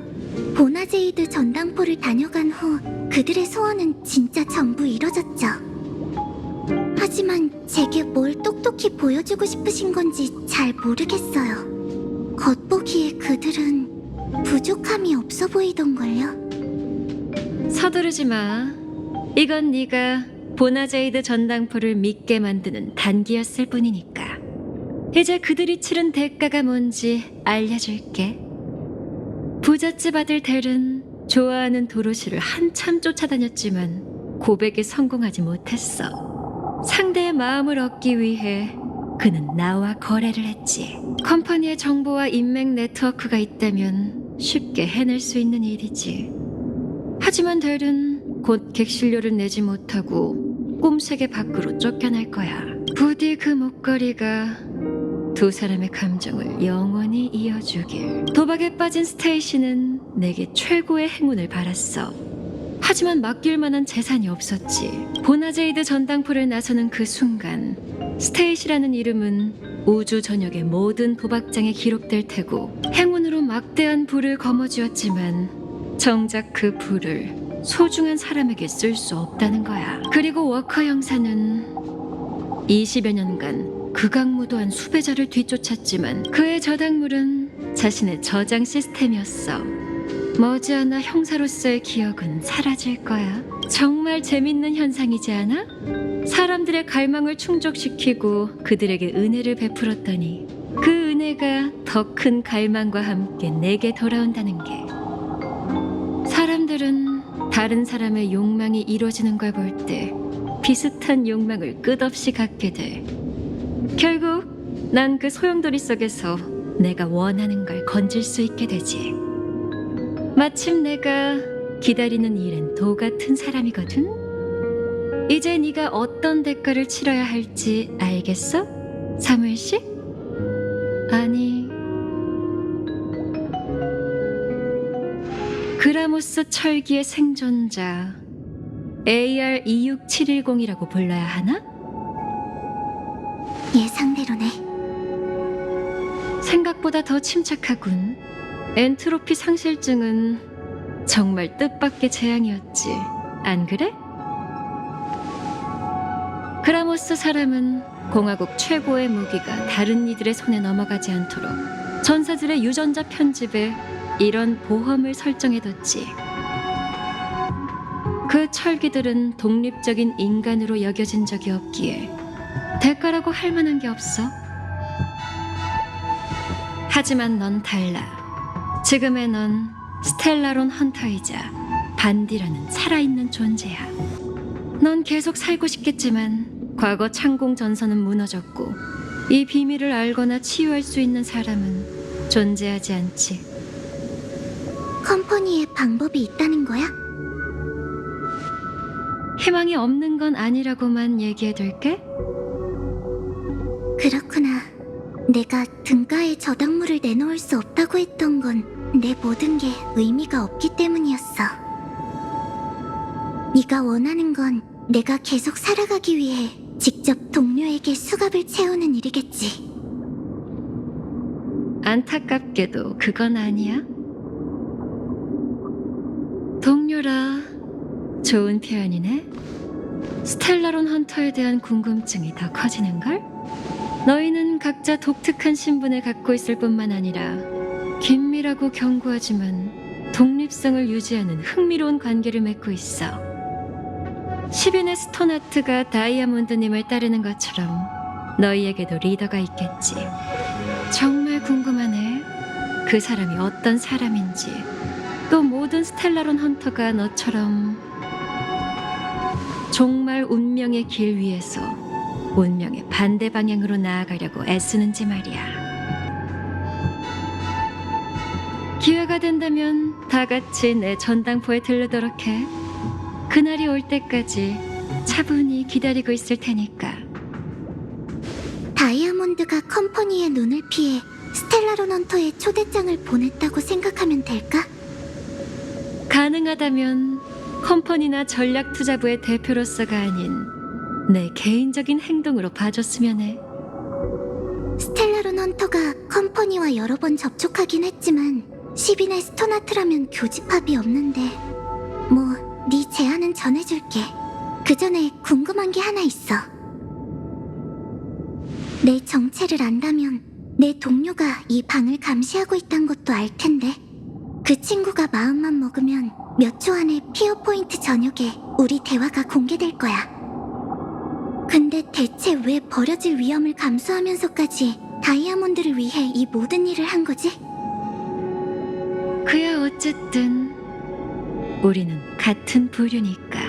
보나제이드 전당포를 다녀간 후 그들의 소원은 진짜 전부 이뤄졌죠. 하지만 제게 뭘 똑똑히 보여주고 싶으신 건지 잘 모르겠어요. 겉보기에 그들은 부족함이 없어 보이던걸요. 서두르지 마. 이건 네가 보나제이드 전당포를 믿게 만드는 단기였을 뿐이니까. 이제 그들이 치른 대가가 뭔지 알려줄게. 부잣집 아들 델은 좋아하는 도로시를 한참 쫓아다녔지만 고백에 성공하지 못했어. 상대의 마음을 얻기 위해 그는 나와 거래를 했지. 컴퍼니의 정보와 인맥 네트워크가 있다면 쉽게 해낼 수 있는 일이지. 하지만 델은 곧 객실료를 내지 못하고 꼼색의 밖으로 쫓겨날 거야. 부디 그 목걸이가 두 사람의 감정을 영원히 이어주길. 도박에 빠진 스테이시는 내게 최고의 행운을 바랐어. 하지만 맡길 만한 재산이 없었지. 보나제이드 전당포를 나서는 그 순간 스테이시라는 이름은 우주 전역의 모든 도박장에 기록될 테고, 행운으로 막대한 부를 거머쥐었지만 정작 그 부를 소중한 사람에게 쓸 수 없다는 거야. 그리고 워커 형사는 20여 년간 극악무도한 수배자를 뒤쫓았지만 그의 저작물은 자신의 저장 시스템이었어. 머지않아 형사로서의 기억은 사라질 거야. 정말 재밌는 현상이지 않아? 사람들의 갈망을 충족시키고 그들에게 은혜를 베풀었더니 그 은혜가 더 큰 갈망과 함께 내게 돌아온다는 게. 사람들은 다른 사람의 욕망이 이루어지는 걸 볼 때 비슷한 욕망을 끝없이 갖게 돼. 결국 난 그 소용돌이 속에서 내가 원하는 걸 건질 수 있게 되지. 마침 내가 기다리는 일엔 도 같은 사람이거든. 이제 네가 어떤 대가를 치러야 할지 알겠어? 사무엘 씨? 아니, 그라모스 철기의 생존자 AR26710이라고 불러야 하나? 예상대로네. 생각보다 더 침착하군. 엔트로피 상실증은 정말 뜻밖의 재앙이었지. 안 그래? 그라모스 사람은 공화국 최고의 무기가 다른 이들의 손에 넘어가지 않도록 전사들의 유전자 편집에 이런 보험을 설정해뒀지. 그 철기들은 독립적인 인간으로 여겨진 적이 없기에 대가라고 할 만한 게 없어. 하지만 넌 달라. 지금의 넌 스텔라론 헌터이자 반디라는 살아있는 존재야. 넌 계속 살고 싶겠지만 과거 창공 전선은 무너졌고 이 비밀을 알거나 치유할 수 있는 사람은 존재하지 않지. 컴퍼니에 방법이 있다는 거야? 희망이 없는 건 아니라고만 얘기해둘게. 그렇구나. 내가 등가에 저당물을 내놓을 수 없다고 했던 건 내 모든 게 의미가 없기 때문이었어. 네가 원하는 건 내가 계속 살아가기 위해 직접 동료에게 수갑을 채우는 일이겠지. 안타깝게도 그건 아니야. 동료라 좋은 표현이네. 스텔라론 헌터에 대한 궁금증이 더 커지는걸? 너희는 각자 독특한 신분을 갖고 있을 뿐만 아니라 긴밀하고 견고하지만 독립성을 유지하는 흥미로운 관계를 맺고 있어. 10인의 스톤하트가 다이아몬드님을 따르는 것처럼 너희에게도 리더가 있겠지. 정말 궁금하네. 그 사람이 어떤 사람인지. 또 모든 스텔라론 헌터가 너처럼 정말 운명의 길 위에서 운명의 반대 방향으로 나아가려고 애쓰는지 말이야. 기회가 된다면 다 같이 내 전당포에 들르도록 해. 그날이 올 때까지 차분히 기다리고 있을 테니까. 다이아몬드가 컴퍼니의 눈을 피해 스텔라론 헌터의 초대장을 보냈다고 생각하면 될까? 가능하다면 컴퍼니나 전략투자부의 대표로서가 아닌 내 개인적인 행동으로 봐줬으면 해. 스텔라론 헌터가 컴퍼니와 여러 번 접촉하긴 했지만 10인의 스톤하트라면 교집합이 없는데 뭐 네 제안은 전해줄게. 그 전에 궁금한 게 하나 있어. 내 정체를 안다면 내 동료가 이 방을 감시하고 있단 것도 알 텐데 그 친구가 마음만 먹으면 몇 초 안에 피어 포인트 저녁에 우리 대화가 공개될 거야. 근데 대체 왜 버려질 위험을 감수하면서까지 다이아몬드를 위해 이 모든 일을 한 거지? 그야 어쨌든 우리는 같은 부류니까.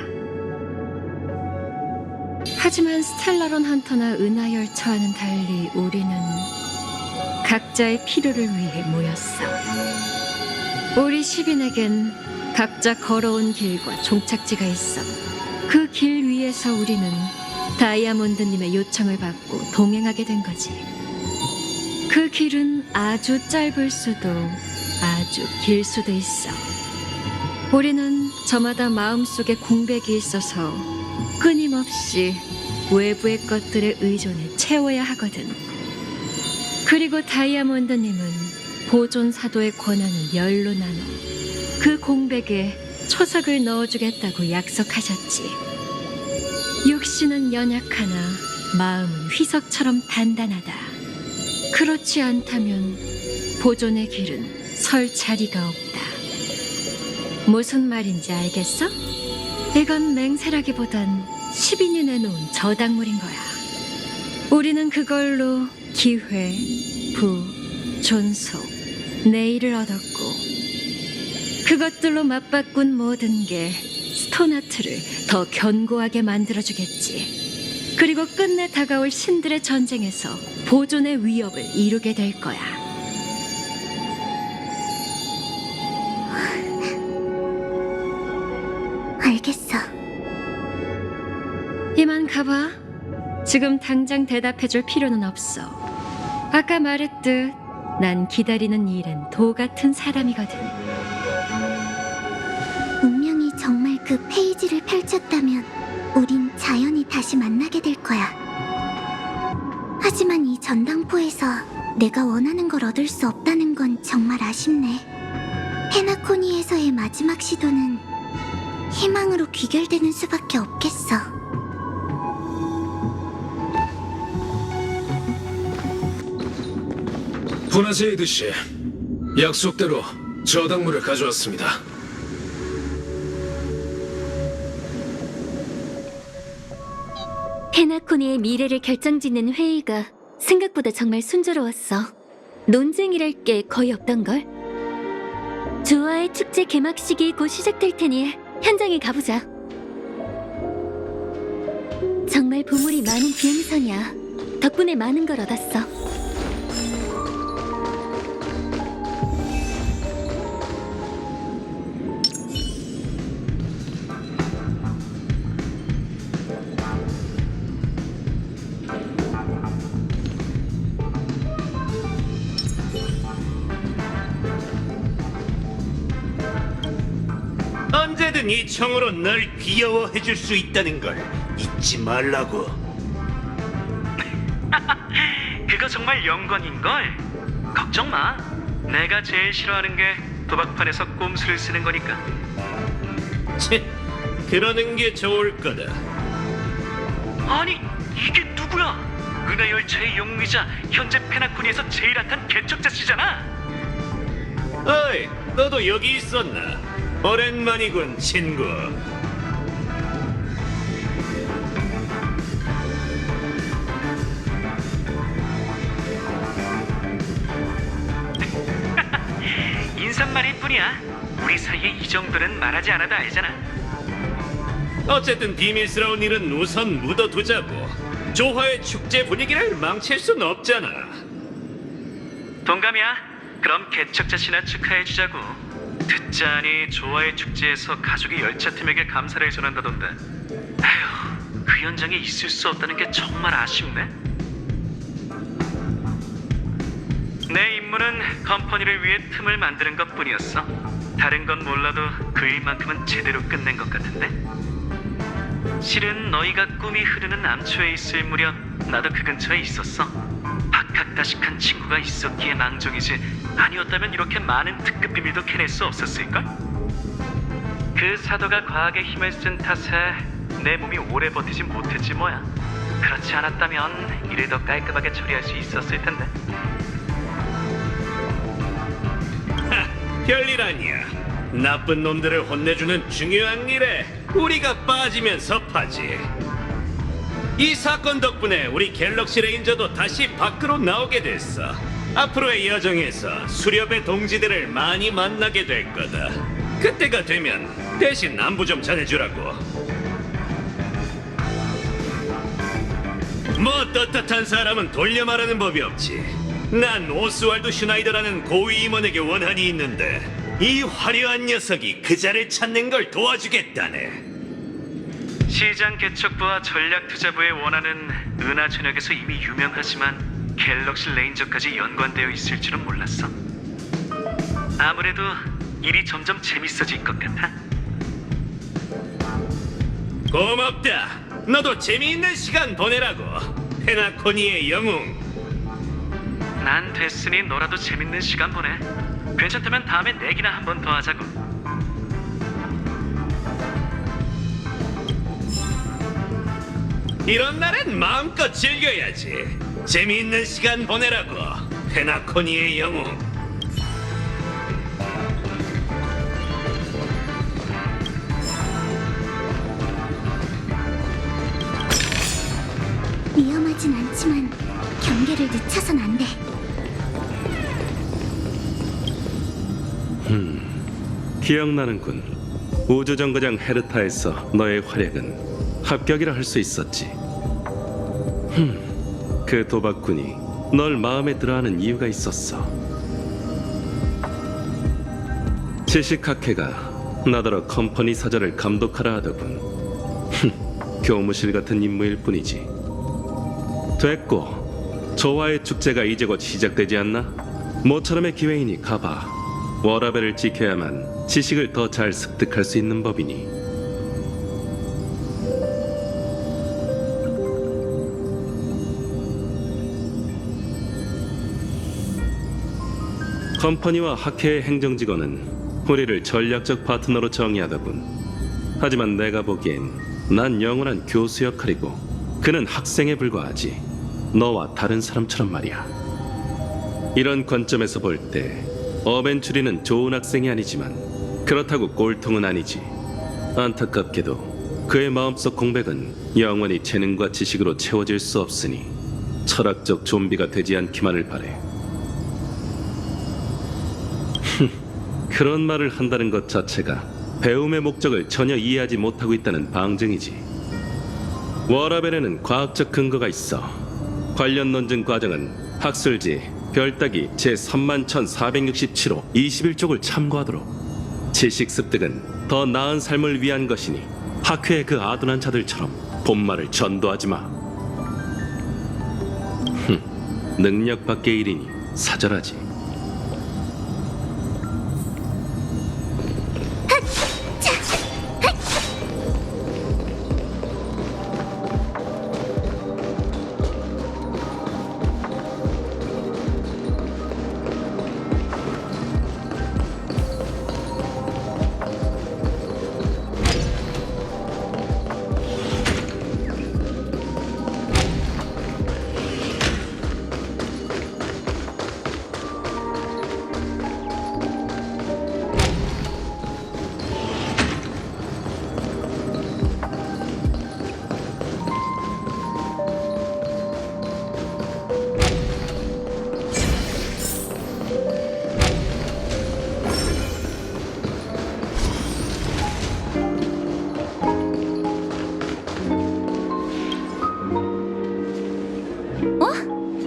하지만 스텔라론 헌터나 은하열차와는 달리 우리는 각자의 필요를 위해 모였어. 우리 10인에겐 각자 걸어온 길과 종착지가 있어. 그 길 위에서 우리는 다이아몬드님의 요청을 받고 동행하게 된 거지. 그 길은 아주 짧을 수도 아주 길 수도 있어. 우리는 저마다 마음속에 공백이 있어서 끊임없이 외부의 것들에 의존해 채워야 하거든. 그리고 다이아몬드님은 보존 사도의 권한을 열로 나눠 그 공백에 초석을 넣어주겠다고 약속하셨지. 육신은 연약하나 마음은 휘석처럼 단단하다. 그렇지 않다면 보존의 길은 설 자리가 없다. 무슨 말인지 알겠어? 이건 맹세라기보단 10인이 내놓은 저당물인 거야. 우리는 그걸로 기회, 부, 존속, 내일을 얻었고 그것들로 맞바꾼 모든 게 스톤하트를 더 견고하게 만들어주겠지. 그리고 끝내 다가올 신들의 전쟁에서 보존의 위협을 이루게 될 거야. 알겠어. 이만 가봐. 지금 당장 대답해줄 필요는 없어. 아까 말했듯 난 기다리는 일엔 도 같은 사람이거든. 운명이 정말 그 페이지를 펼쳤다면 우린 자연히 다시 만나게 될 거야. 하지만 이 전당포에서 내가 원하는 걸 얻을 수 없다는 건 정말 아쉽네. 페나코니에서의 마지막 시도는 희망으로 귀결되는 수밖에 없겠어. 보나제이드 씨, 약속대로 저당물을 가져왔습니다. 페나코니의 미래를 결정짓는 회의가 생각보다 정말 순조로웠어. 논쟁이랄 게 거의 없던걸. 조화의 축제 개막식이 곧 시작될 테니 현장에 가보자. 정말 보물이 많은 비행선이야. 덕분에 많은 걸 얻었어. 언제든 이 총으로 널 귀여워해줄 수 있다는 걸 잊지 말라고. 그거 정말 영광인걸. 걱정 마. 내가 제일 싫어하는 게 도박판에서 꼼수를 쓰는 거니까. 치, 그러는 게 좋을 거다. 아니, 이게 누구야? 은하열차의 영웅이자 현재 페나코니에서 제일 핫한 개척자 씨잖아. 어이, 너도 여기 있었나? 오랜만이군, 친구. 인사말일 뿐이야. 우리 사이에 이 정도는 말하지 않아도 알잖아. 어쨌든 비밀스러운 일은 우선 묻어두자고. 조화의 축제 분위기를 망칠 순 없잖아. 동감이야. 그럼 개척자 씨나 축하해주자고. 듣자니 조화의 축제에서 가족이 열차팀에게 감사를 전한다던데. 아휴, 그 현장에 있을 수 없다는 게 정말 아쉽네. 내 임무는 컴퍼니를 위해 틈을 만드는 것뿐이었어. 다른 건 몰라도 그 일만큼은 제대로 끝낸 것 같은데. 실은 너희가 꿈이 흐르는 암초에 있을 무렵 나도 그 근처에 있었어. 박학다식한 친구가 있었기에 망정이지, 아니었다면 이렇게 많은 특급 비밀도 캐낼 수 없었을걸? 그 사도가 과학의 힘을 쓴 탓에 내 몸이 오래 버티지 못했지 뭐야. 그렇지 않았다면 일을 더 깔끔하게 처리할 수 있었을 텐데. 별일 아니야. 나쁜 놈들을 혼내주는 중요한 일에 우리가 빠지면 섭하지. 이 사건 덕분에 우리 갤럭시 레인저도 다시 밖으로 나오게 됐어. 앞으로의 여정에서 수렵의 동지들을 많이 만나게 될 거다. 그때가 되면 대신 안부 좀 전해주라고. 뭐 떳떳한 사람은 돌려 말하는 법이 없지. 난 오스왈드 슈나이더라는 고위 임원에게 원한이 있는데 이 화려한 녀석이 그 자를 찾는 걸 도와주겠다네. 시장 개척부와 전략투자부의 원하는 은하 전역에서 이미 유명하지만 갤럭시 레인저까지 연관되어 있을 줄은 몰랐어. 아무래도 일이 점점 재밌어질 것 같아. 고맙다. 너도 재미있는 시간 보내라고. 페나코니의 영웅. 난 됐으니 너라도 재밌는 시간 보내. 괜찮다면 다음에 내기나 한 번 더 하자고. 이런 날엔 마음껏 즐겨야지. 재미있는 시간 보내라고. 페나코니의 영웅. 위험하진 않지만 경계를 늦춰선 안 돼. 기억나는군. 우주정거장 헤르타에서 너의 활약은 합격이라 할 수 있었지. 그 도박꾼이 널 마음에 들어하는 이유가 있었어. 지식학회가 나더러 컴퍼니 사절을 감독하라 하더군. 교무실 같은 임무일 뿐이지. 됐고, 조화의 축제가 이제 곧 시작되지 않나? 모처럼의 기회이니 가봐. 워라벨을 지켜야만 지식을 더 잘 습득할 수 있는 법이니. 컴퍼니와 학회의 행정직원은 우리를 전략적 파트너로 정의하더군. 하지만 내가 보기엔 난 영원한 교수 역할이고 그는 학생에 불과하지. 너와 다른 사람처럼 말이야. 이런 관점에서 볼 때 어벤츄리는 좋은 학생이 아니지만 그렇다고 꼴통은 아니지. 안타깝게도 그의 마음속 공백은 영원히 재능과 지식으로 채워질 수 없으니 철학적 좀비가 되지 않기만을 바래. 그런 말을 한다는 것 자체가 배움의 목적을 전혀 이해하지 못하고 있다는 방증이지. 워라벨에는 과학적 근거가 있어. 관련 논증 과정은 학술지 별따기 제31,467호 21쪽을 참고하도록. 지식 습득은 더 나은 삶을 위한 것이니 학회의 그 아둔한 자들처럼 본말을 전도하지 마. 능력 밖의 일이니 사절하지.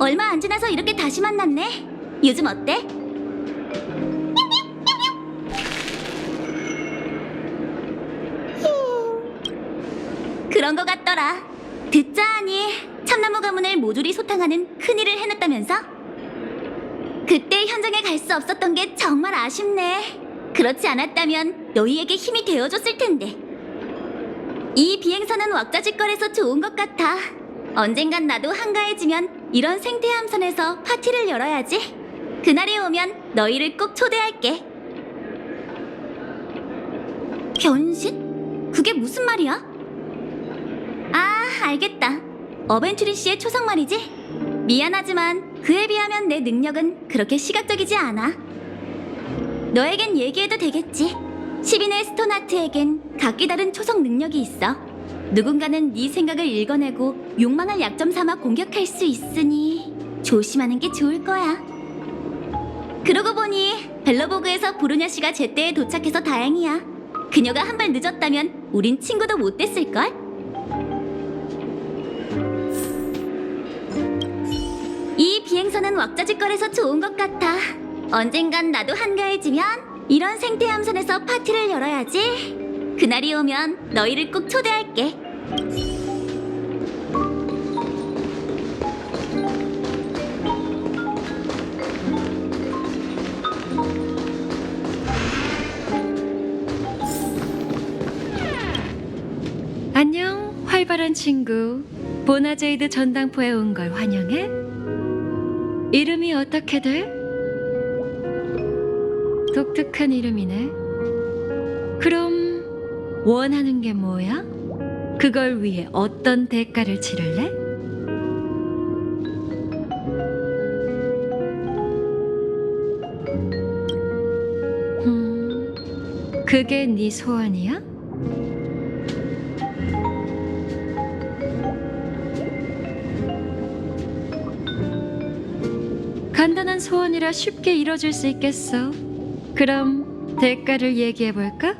얼마 안 지나서 이렇게 다시 만났네. 요즘 어때? 그런 거 같더라. 듣자 하니 참나무 가문을 모조리 소탕하는 큰일을 해냈다면서? 그때 현장에 갈 수 없었던 게 정말 아쉽네. 그렇지 않았다면 너희에게 힘이 되어줬을 텐데. 이 비행선은 왁자지껄해서 좋은 것 같아. 언젠간 나도 한가해지면 이런 생태함선에서 파티를 열어야지. 그날이 오면 너희를 꼭 초대할게. 변신? 그게 무슨 말이야? 아, 알겠다. 어벤투리 씨의 초성 말이지? 미안하지만 그에 비하면 내 능력은 그렇게 시각적이지 않아. 너에겐 얘기해도 되겠지. 10인의 스톤하트에겐 각기 다른 초성 능력이 있어. 누군가는 네 생각을 읽어내고 욕망을 약점 삼아 공격할 수 있으니 조심하는 게 좋을 거야. 그러고 보니 벨러보그에서 보르냐 씨가 제때에 도착해서 다행이야. 그녀가 한 발 늦었다면 우린 친구도 못 됐을걸? 이 비행선은 왁자지껄해서 좋은 것 같아. 언젠간 나도 한가해지면 이런 생태함선에서 파티를 열어야지. 그날이 오면 너희를 꼭 초대할게. 안녕, 활발한 친구. 보나제이드 전당포에 온 걸 환영해. 이름이 어떻게 돼? 독특한 이름이네. 그럼 원하는 게 뭐야? 그걸 위해 어떤 대가를 치를래? 그게 네 소원이야? 간단한 소원이라 쉽게 이뤄줄 수 있겠어. 그럼 대가를 얘기해볼까?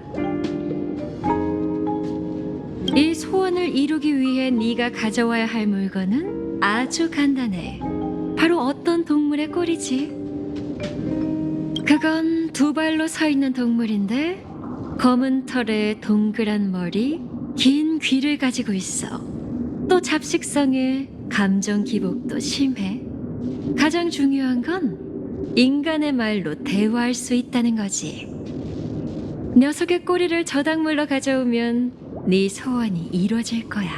이 소원을 이루기 위해 네가 가져와야 할 물건은 아주 간단해. 바로 어떤 동물의 꼬리지. 그건 두 발로 서 있는 동물인데 검은 털에 동그란 머리, 긴 귀를 가지고 있어. 또 잡식성에 감정 기복도 심해. 가장 중요한 건 인간의 말로 대화할 수 있다는 거지. 녀석의 꼬리를 저작물로 가져오면 네 소원이 이루어질 거야.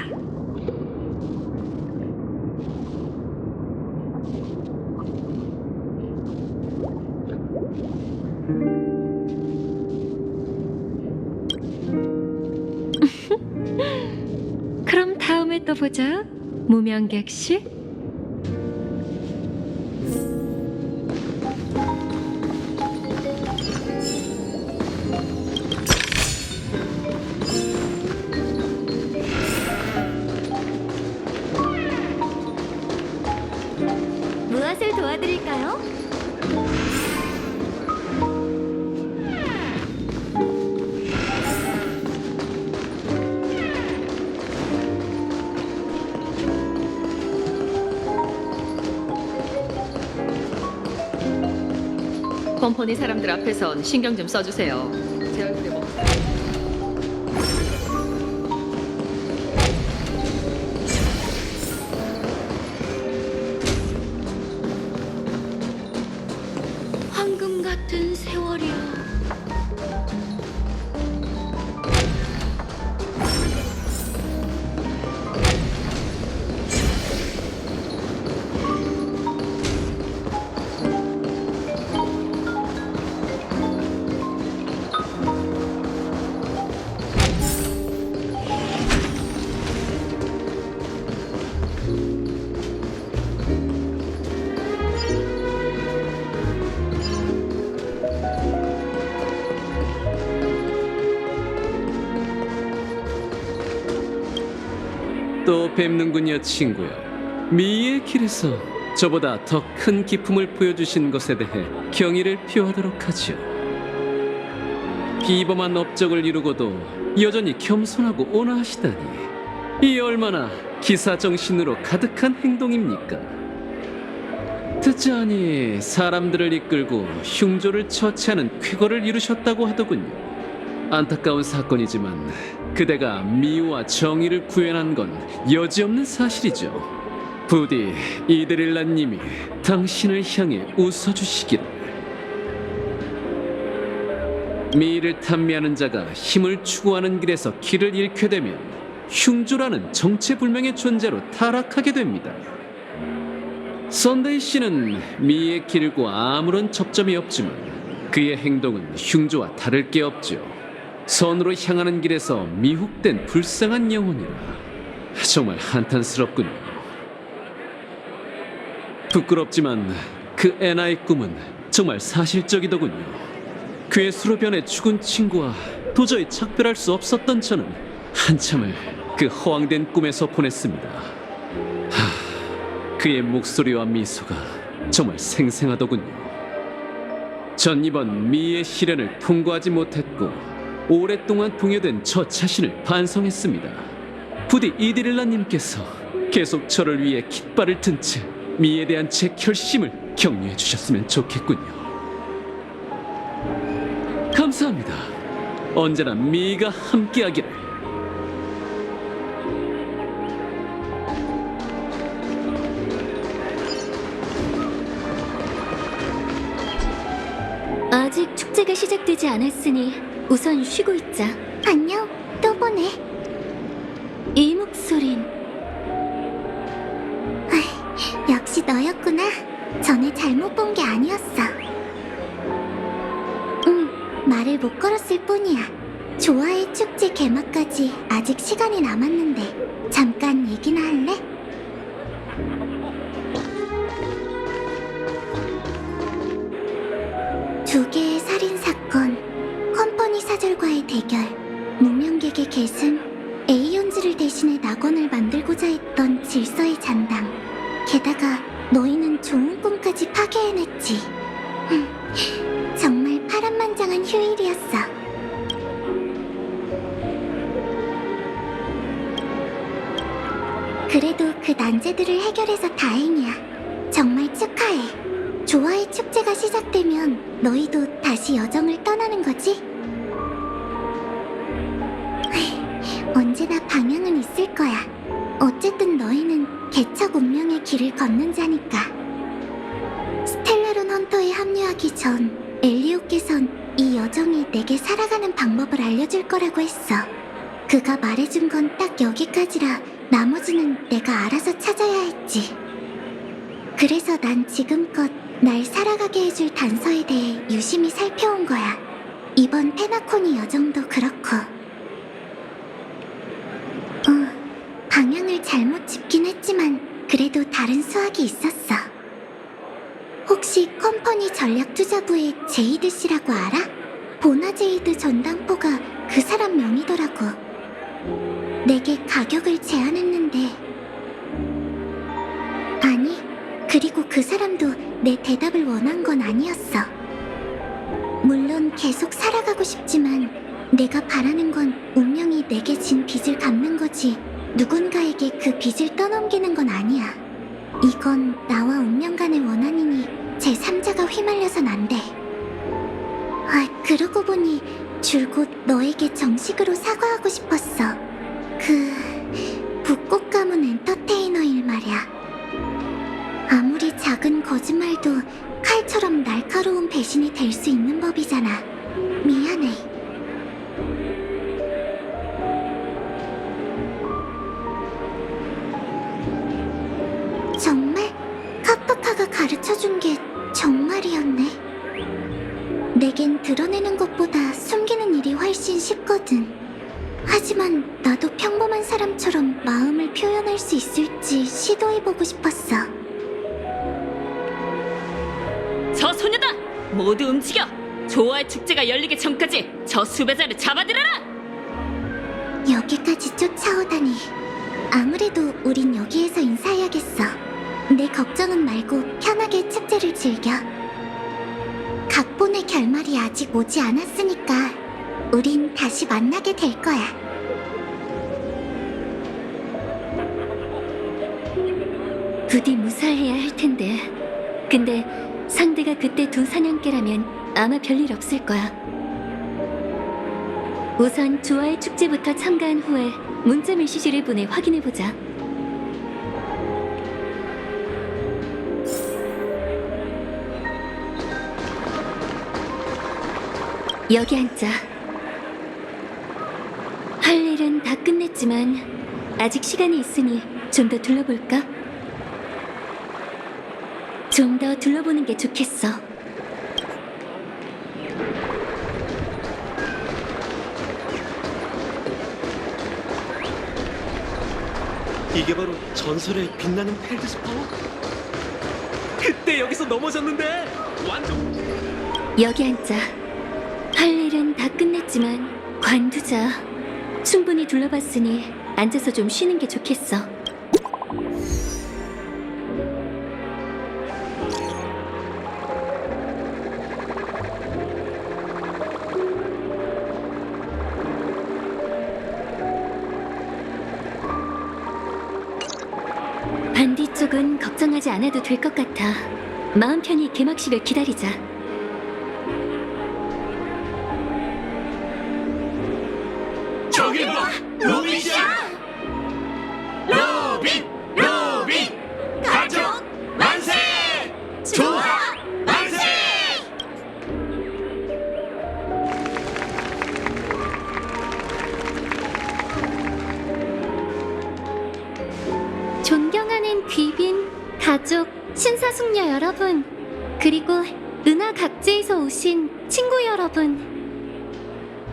그럼 다음에 또 보자, 무명객 씨. 무엇을 도와드릴까요? 컴퍼니 사람들 앞에선 신경 좀 써주세요. 제 얼굴에 뭐... 황금 같은 세월이야. 또 뵙는군요, 친구요. 미의 길에서 저보다 더 큰 기품을 보여주신 것에 대해 경의를 표하도록 하죠. 비범한 업적을 이루고도 여전히 겸손하고 온화하시다니, 이 얼마나 기사 정신으로 가득한 행동입니까? 듣자하니 사람들을 이끌고 흉조를 처치하는 쾌거를 이루셨다고 하더군요. 안타까운 사건이지만 그대가 미와 정의를 구현한 건 여지없는 사실이죠. 부디 이드릴라님이 당신을 향해 웃어주시기를. 미를 탐미하는 자가 힘을 추구하는 길에서 길을 잃게 되면 흉조라는 정체불명의 존재로 타락하게 됩니다. 선데이 씨는 미의 길과 아무런 접점이 없지만 그의 행동은 흉조와 다를 게 없죠. 선으로 향하는 길에서 미혹된 불쌍한 영혼이라 정말 한탄스럽군요. 부끄럽지만 그 애나의 꿈은 정말 사실적이더군요. 괴수로 변해 죽은 친구와 도저히 작별할 수 없었던 저는 한참을 그 허황된 꿈에서 보냈습니다. 그의 목소리와 미소가 정말 생생하더군요. 전 이번 미의 시련을 통과하지 못했고 오랫동안 동요된 저 자신을 반성했습니다. 부디 이드릴라님께서 계속 저를 위해 깃발을 든 채 미에 대한 제 결심을 격려해 주셨으면 좋겠군요. 감사합니다. 언제나 미가 함께하기를. 아직 축제가 시작되지 않았으니 우선 쉬고 있자. 안녕, 또 보네. 이 목소린 역시 너였구나. 전에 잘못 본 게 아니었어. 말을 못 걸었을 뿐이야. 좋아의 축제 개막까지 아직 시간이 남았는데 잠깐 얘기나 할래? 두 개의 살인사건, 컴퍼니 사절과의 대결, 무명객의 계승, 에이온즈를 대신해 낙원을 만들고자 했던 질서의 잔당, 게다가 너희는 좋은 꿈까지 파괴해냈지. 정말 파란만장한 휴일이었어. 그래도 그 난제들을 해결해서 다행이야. 정말 축하해. 좋아의 축제가 시작되면 너희도 다시 여정을 떠나는 거지? 언제나 방향은 있을 거야. 어쨌든 너희는 개척 운명의 길을 걷는 자니까. 스텔라론 헌터에 합류하기 전 엘리오께선 이 여정이 내게 살아가는 방법을 알려줄 거라고 했어. 그가 말해준 건 딱 여기까지라 나머지는 내가 알아서 찾아야 했지. 그래서 난 지금껏 날 살아가게 해줄 단서에 대해 유심히 살펴온 거야. 이번 페나코니 여정도 그렇고. 방향을 잘못 짚긴 했지만 그래도 다른 수학이 있었어. 혹시 컴퍼니 전략투자부의 제이드 씨라고 알아? 보나제이드 전당포가 그 사람 명이더라고. 내게 가격을 제안했는데 아니, 그리고 그 사람도 내 대답을 원한 건 아니었어. 물론 계속 살아가고 싶지만 내가 바라는 건 운명이 내게 진 빚을 갚는 거지 누군가에게 그 빚을 떠넘기는 건 아니야. 이건 나와 운명 간의 원한이니 제3자가 휘말려선 안 돼. 그러고 보니 줄곧 너에게 정식으로 사과하고 싶었어. 붓꽃 가문 엔터테이너일 말이야. 아무리 작은 거짓말도 칼처럼 날카로운 배신이 될 수 있는 법이잖아. 미안해. 정말 카프카가 가르쳐준 게 정말이었네. 내겐 드러내는 것보다 숨기는 일이 훨씬 쉽거든. 하지만 나도 평범한 사람처럼 마음을 표현할 수 있을지 시도해보고 싶었어. 저 소녀다! 모두 움직여! 조화의 축제가 열리기 전까지 저 수배자를 잡아들여라! 여기까지 쫓아오다니. 아무래도 우린 여기에서 인사해야겠어. 내 걱정은 말고 편하게 축제를 즐겨. 각본의 결말이 아직 오지 않았으니까 우린 다시 만나게 될 거야. 부디 무사해야 할 텐데. 근데 상대가 그때 두 사냥개라면 아마 별일 없을 거야. 우선 조화의 축제부터 참가한 후에 문자 메시지를 보내 확인해보자. 여기 앉자. 할 일은 다 끝냈지만 아직 시간이 있으니 좀 더 둘러볼까? 좀 더 둘러보는 게 좋겠어. 이게 바로 전설의 빛나는 펠드스파워? 그때 여기서 넘어졌는데 완전 여기 앉자. 할 일은 다 끝냈지만 관두자. 충분히 둘러봤으니 앉아서 좀 쉬는 게 좋겠어. 반대쪽은 걱정하지 않아도 될 것 같아. 마음 편히 개막식을 기다리자. 저기 봐! 로빈이야! 로빈! 가족 만세! 좋아! 만세! 존경하는 귀빈, 가족, 신사숙녀 여러분, 그리고 은하 각지에서 오신 친구 여러분,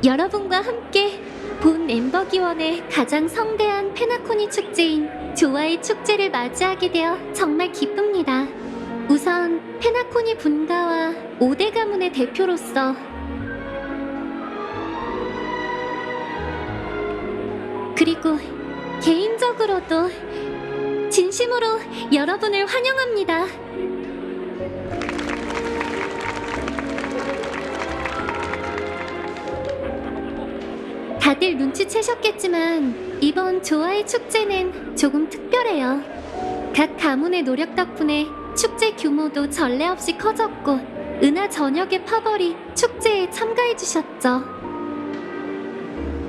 여러분과 함께 본 엠버기원의 가장 성대한 페나코니 축제인 조화의 축제를 맞이하게 되어 정말 기쁩니다. 우선 페나코니 분가와 5대 가문의 대표로서 그리고 개인적으로도 진심으로 여러분을 환영합니다. 다들 눈치채셨겠지만 이번 조화의 축제는 조금 특별해요. 각 가문의 노력 덕분에 축제 규모도 전례 없이 커졌고 은하 전역의 파벌이 축제에 참가해주셨죠.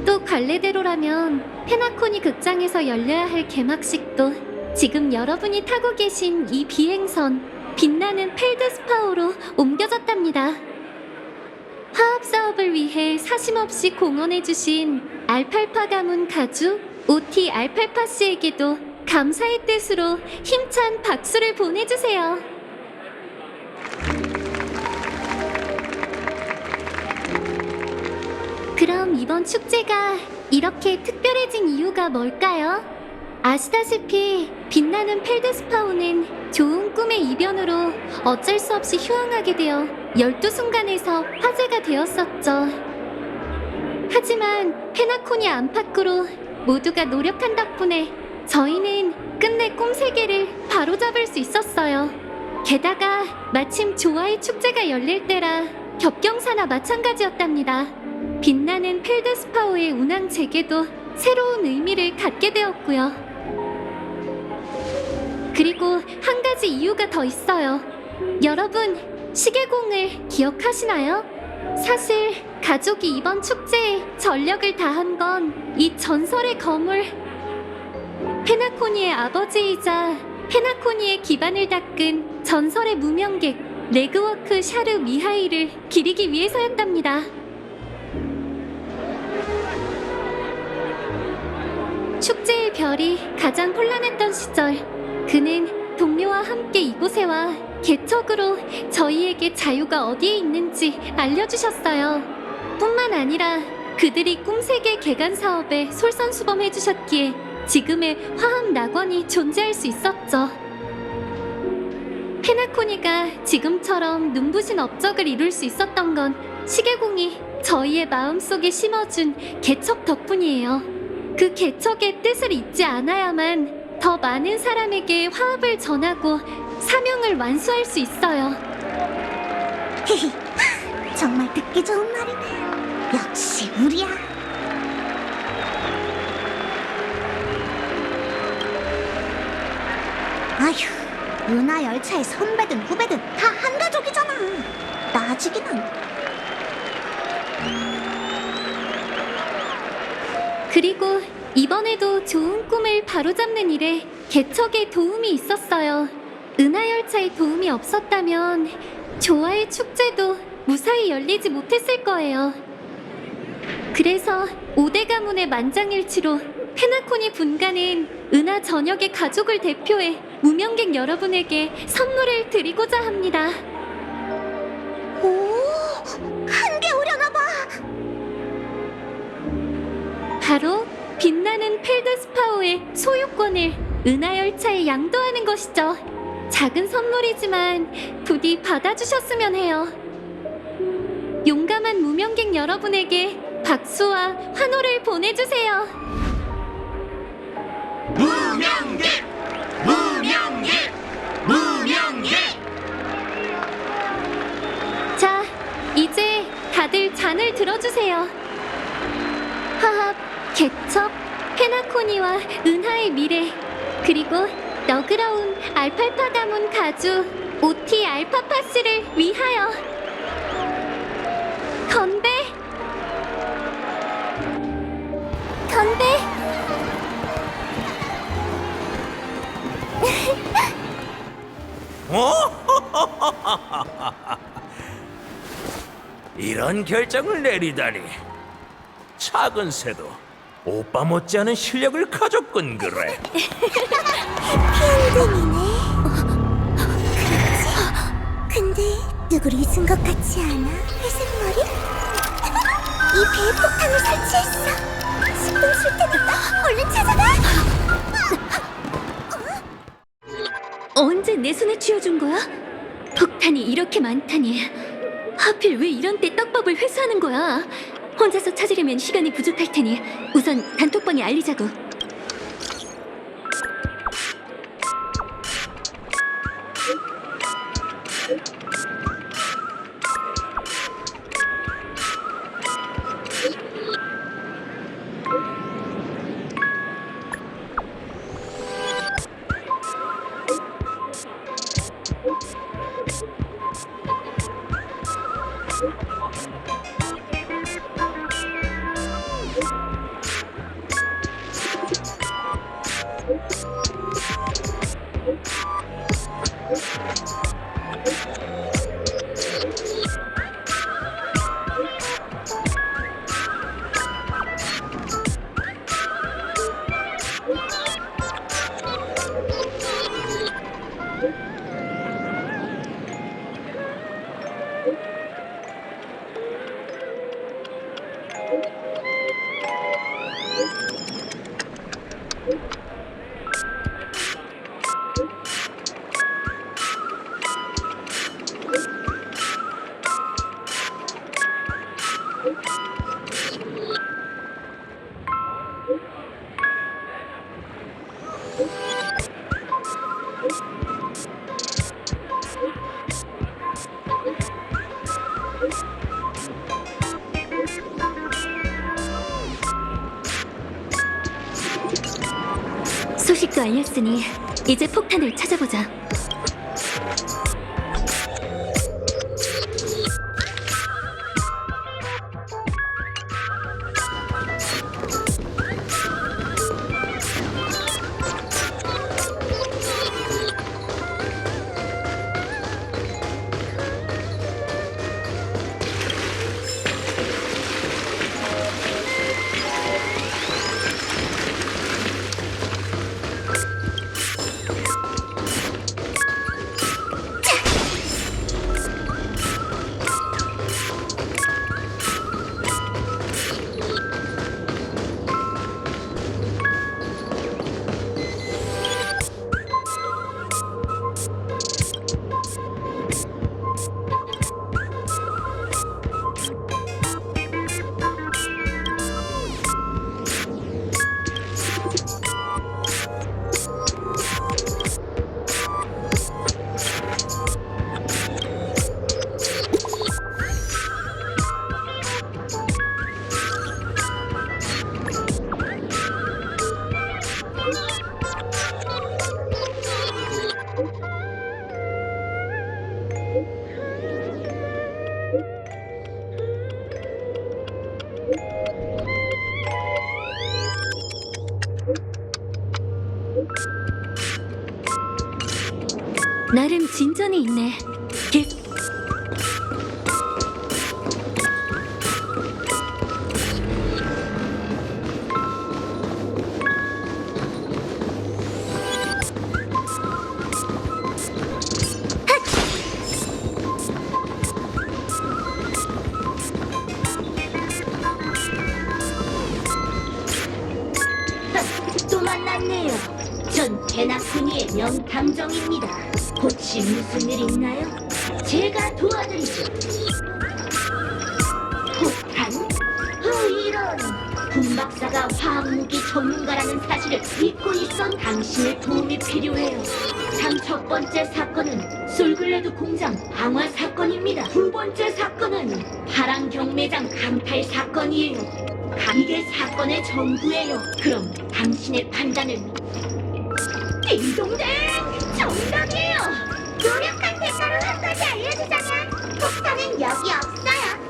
또 관례대로라면 페나코니 극장에서 열려야 할 개막식도 지금 여러분이 타고 계신 이 비행선 빛나는 펠드스파우로 옮겨졌답니다. 화합 사업을 위해 사심없이 공헌해주신 알팔파 가문 가주 오티 알팔파 씨에게도 감사의 뜻으로 힘찬 박수를 보내주세요. 그럼 이번 축제가 이렇게 특별해진 이유가 뭘까요? 아시다시피 빛나는 펠드스파우는 좋은 꿈의 이변으로 어쩔 수 없이 휴양하게 되어 12순간에서 화제가 되었었죠. 하지만 페나코니 안팎으로 모두가 노력한 덕분에 저희는 끝내 꿈세계를 바로잡을 수 있었어요. 게다가 마침 조화의 축제가 열릴 때라 겹경사나 마찬가지였답니다. 빛나는 펠드스파우의 운항 재개도 새로운 의미를 갖게 되었고요. 그리고 한 가지 이유가 더 있어요. 여러분, 시계공을 기억하시나요? 사실 가족이 이번 축제에 전력을 다한 건 이 전설의 거물 페나코니의 아버지이자 페나코니의 기반을 닦은 전설의 무명객 레그워크 샤르 미하일을 기리기 위해서였답니다. 축제의 별이 가장 혼란했던 시절, 그는 동료와 함께 이곳에 와 개척으로 저희에게 자유가 어디에 있는지 알려주셨어요. 뿐만 아니라 그들이 꿈세계 개간 사업에 솔선수범해주셨기에 지금의 화합 낙원이 존재할 수 있었죠. 페나코니가 지금처럼 눈부신 업적을 이룰 수 있었던 건 시계공이 저희의 마음속에 심어준 개척 덕분이에요. 그 개척의 뜻을 잊지 않아야만 더 많은 사람에게 화합을 전하고 사명을 완수할 수 있어요. 정말 듣기 좋은 말이네. 역시 우리야. 아휴, 은하 열차의 선배든 후배든 다 한 가족이잖아. 나아지기는. 그리고 이번에도 좋은 꿈을 바로잡는 일에 개척에 도움이 있었어요. 은하열차의 도움이 없었다면 조화의 축제도 무사히 열리지 못했을 거예요. 그래서 5대 가문의 만장일치로 페나코니 분가는 은하 전역의 가족을 대표해 무명객 여러분에게 선물을 드리고자 합니다. 오, 큰 게 오려나 봐. 바로 빛나는 펠드스파우의 소유권을 은하열차에 양도하는 것이죠. 작은 선물이지만 부디 받아주셨으면 해요. 용감한 무명객 여러분에게 박수와 환호를 보내주세요. 무명객! 무명객! 무명객! 자, 이제 다들 잔을 들어주세요. 화합, 개척, 페나코니와 은하의 미래, 그리고 너그러운 알팔파 가문 가주 오티 알파파스를 위하여. 건배! 건배! 이런 결정을 내리다니. 작은 새도 오빠 못지않은 실력을 가졌군 그래. 피안등이네. 그렇지. 근데 누구를 잊은 것 같지 않아? 회색머리? 이 배에 폭탄을 설치했어. 신분 쓸 때마다 얼른 찾아가. 언제 내 손에 쥐어준 거야? 폭탄이 이렇게 많다니. 하필 왜 이런 때 떡밥을 회수하는 거야? 혼자서 찾으려면 시간이 부족할 테니 우선 단톡방에 알리자고. 소식도 알렸으니 이제 폭탄을 찾아보자. 나름 진전이 있네. 또 만났네요. 전 페나쿠니의 명탐정입니다. 혹시 무슨 일 있나요? 제가 도와드리죠. 폭탄? 이런! 군박사가 화학무기 전문가라는 사실을 잊고 있던 당신의 도움이 필요해요. 참 첫 번째 사건은 솔글레드 공장 방화 사건입니다. 두 번째 사건은 파랑 경매장 강탈 사건이에요. 이게 사건의 전부예요. 그럼 당신의 판단을 딩동댕! 정답이에요! 노력한 대가로 한 가지 알려주자면 폭탄은 여기 없어요.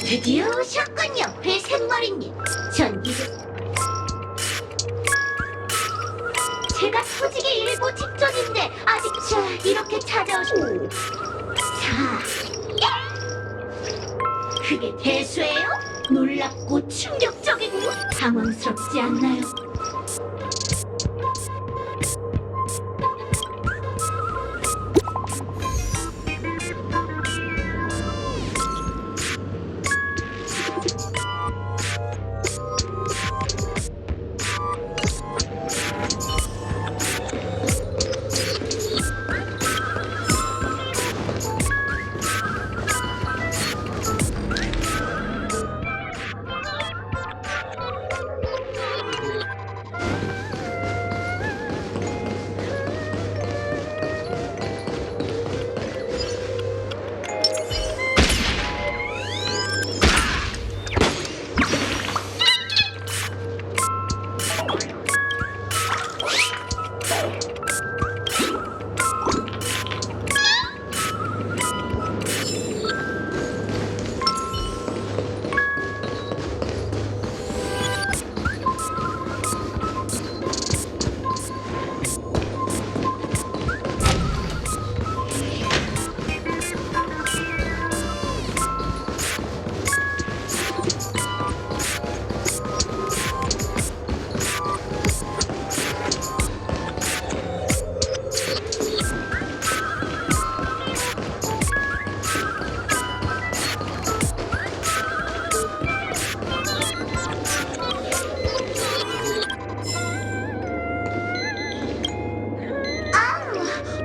드디어 오셨군요, 회색머리님. 전 이제 제가 터지기 일보 직전인데 아직 이렇게 찾아오시고 자, 그게 대수예요? 놀랍고 충격적이고 당황스럽지 않나요?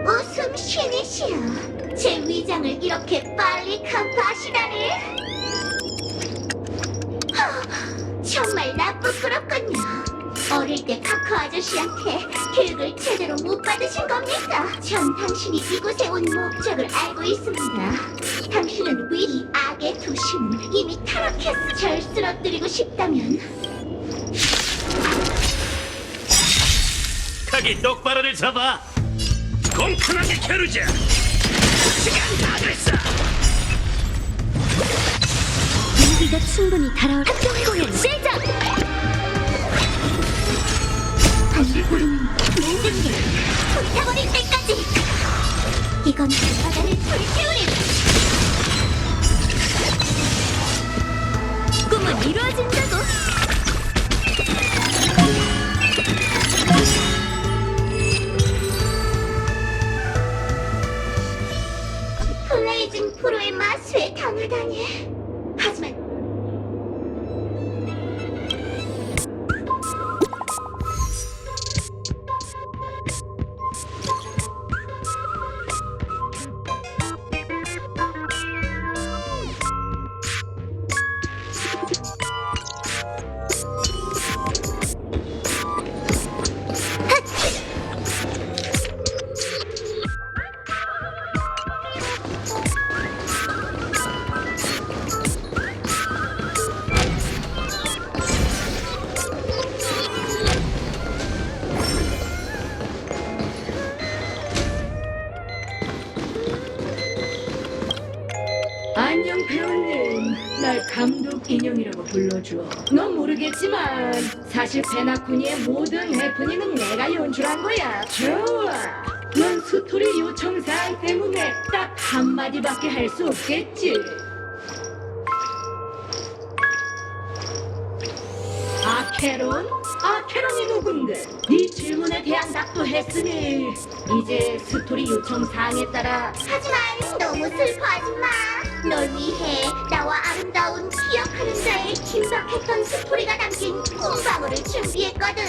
웃음 쉬니시여. 제 위장을 이렇게 빨리 간파하시다니. 정말 나쁘끄럽군요. 어릴 때 카커 아저씨한테 교육을 제대로 못 받으신 겁니다. 전 당신이 이곳에 온 목적을 알고 있습니다. 당신은 이 악의 도심을 이미 타락했어. 절 쓰러뜨리고 싶다면 각이 똑바로를 잡아. 공평하게 겨루자. 시간 다 됐어. 무기가 충분히 달아올 합동 공연 시작! 우리는 모든 게 불타버릴 때까지. 이건 바다를 불태우리. 꿈은 이루어진다고. 블레이징 프로의 마수에 당하다니. 하지만 안녕 배우님. 날 감독 인형이라고 불러줘. 넌 모르겠지만 사실 페나코니의 모든 해프닝은 내가 연출한 거야. 좋아. 넌 스토리 요청사항 때문에 딱 한마디밖에 할 수 없겠지. 아케론? 아케론이 누군데? 네 질문에 대한 답도 했으니 이제 스토리 요청사항에 따라. 하지만 너무 슬퍼하지 마. 널 위해 나와 아름다운 기억하는 자의 긴박했던 스토리가 담긴 꿈방울을 준비했거든.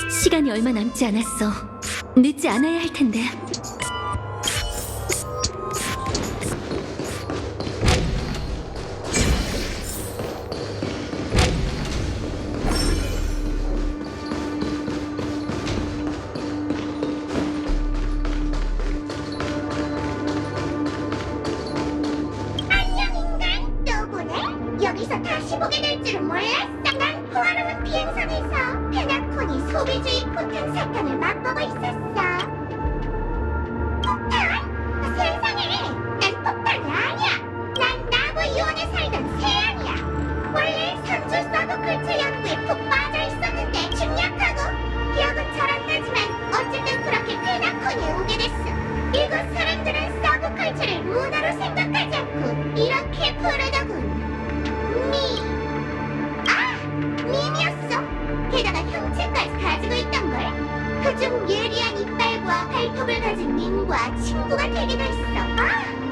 시간이 얼마 남지 않았어. 늦지 않아야 할 텐데. 안녕 인간, 또 보네? 여기서 다시 보게 될 줄은 몰랐어. 난 호화로운 비행선에서 페나코니 소비주의 폭탄 사건을 맛보고 있었어. 폭탄? 세상에! 난 폭탄이 아니야! 난 나무 요원에 살던 새아니야. 원래 선주 서브컬처 연구에 푹 빠져 있었는데 중약하고 기억은 잘 안 나지만 어쨌든 그렇게 페나코니에 오게 됐어. 이곳 사람들은 서브컬처를 문화로 생각하지 않고 이렇게 부르더군. 밈이었어. 게다가 형체까지 가지고 있던걸. 그중 예리한 이빨과 발톱을 가진 밈과 친구가 되기도 했어.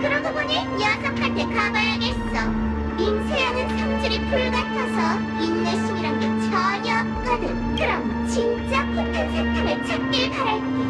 그러고 보니 녀석한테 가봐야겠어. 밈 세아는 성질이 불같아서 인내심이란 게 전혀 없거든. 그럼 진짜 폭탄 사탕을 찾길 바랄게.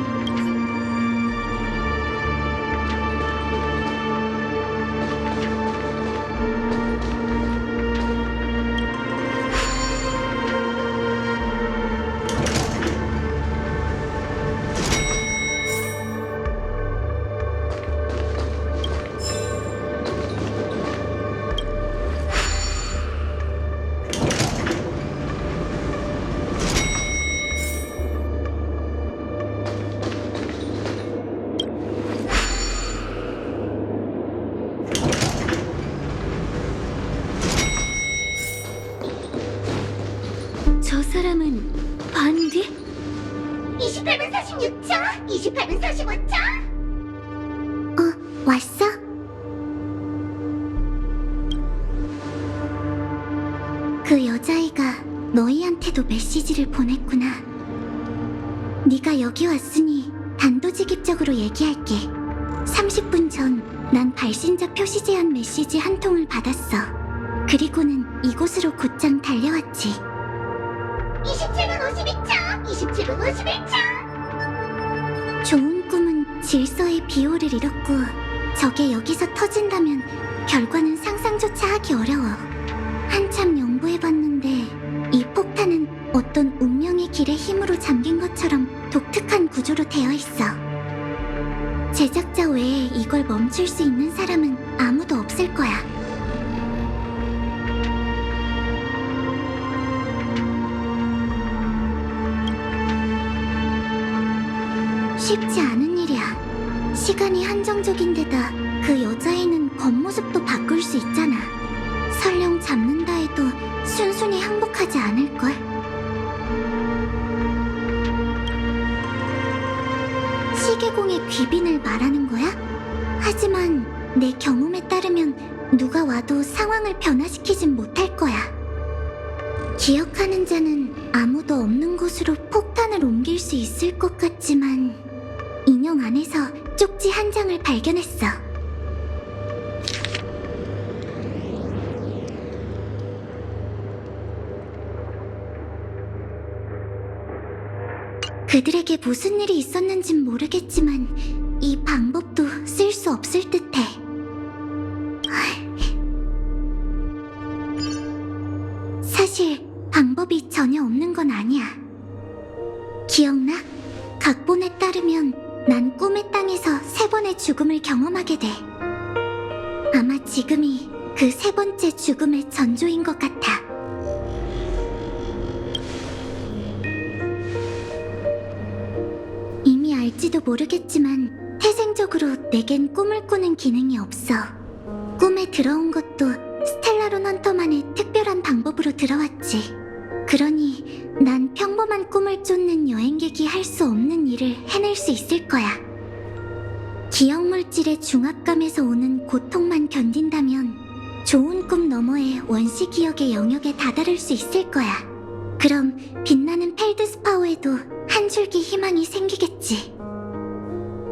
저 사람은 반디? 28분 46초, 28분 45초. 왔어? 그 여자애가 너희한테도 메시지를 보냈구나. 네가 여기 왔으니 단도직입적으로 얘기할게. 30분 전 난 발신자 표시 제한 메시지 한 통을 받았어. 그리고는 이곳으로 곧장 달려왔지. 27분 52초, 27분 51초. 좋은 꿈은 질서의 비호를 잃었고 저게 여기서 터진다면 결과는 상상조차 하기 어려워. 한참 연구해봤는데 이 폭탄은 어떤 운명의 길의 힘으로 잠긴 것처럼 독특한 구조로 되어 있어. 제작자 외에 이걸 멈출 수 있는 사람은 아무도 없을 거야. 쉽지 않은 일이야. 시간이 한정적인데다 그 여자애는 겉모습도 바꿀 수 있잖아. 설령 잡는다 해도 순순히 항복하지 않을걸? 시계공의 귀빈을 말하는 거야? 하지만 내 경험에 따르면 누가 와도 상황을 변화시키진 못할 거야. 기억하는 자는 아무도 없는 곳으로 폭탄을 옮길 수 있을 것 같지만 인형 안에서 쪽지 한 장을 발견했어. 그들에게 무슨 일이 있었는진 모르겠지만 이 방법도 쓸 수 없을 듯해. 사실 방법이 전혀 없는 건 아니야. 기억나? 각본에 따르면 난 꿈의 땅에서 3번의 죽음을 경험하게 돼. 아마 지금이 그 3번째 죽음의 전조인 것 같아. 이미 알지도 모르겠지만 태생적으로 내겐 꿈을 꾸는 기능이 없어. 꿈에 들어온 것도 스텔라론 헌터만의 특별한 방법으로 들어왔지. 그러니 난 평범한 꿈을 쫓는 여행객이 할 수 없는 일을 해낼 수 있을 거야. 기억물질의 중압감에서 오는 고통만 견딘다면 좋은 꿈 너머의 원시 기억의 영역에 다다를 수 있을 거야. 그럼 빛나는 펠드스파워에도 한 줄기 희망이 생기겠지.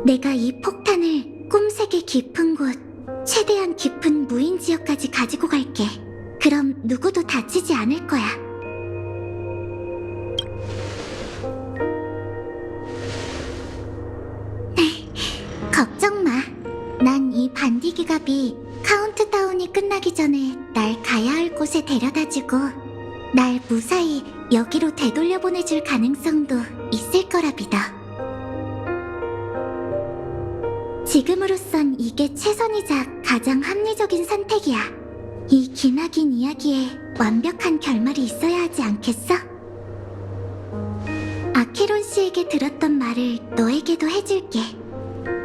내가 이 폭탄을 꿈세계 깊은 곳, 최대한 깊은 무인 지역까지 가지고 갈게. 그럼 누구도 다치지 않을 거야. 걱정 마. 난 이 반디 기갑이 카운트다운이 끝나기 전에 날 가야 할 곳에 데려다주고 날 무사히 여기로 되돌려 보내줄 가능성도 있을 거라 믿어. 지금으로선 이게 최선이자 가장 합리적인 선택이야. 이 기나긴 이야기에 완벽한 결말이 있어야 하지 않겠어? 아케론 씨에게 들었던 말을 너에게도 해줄게.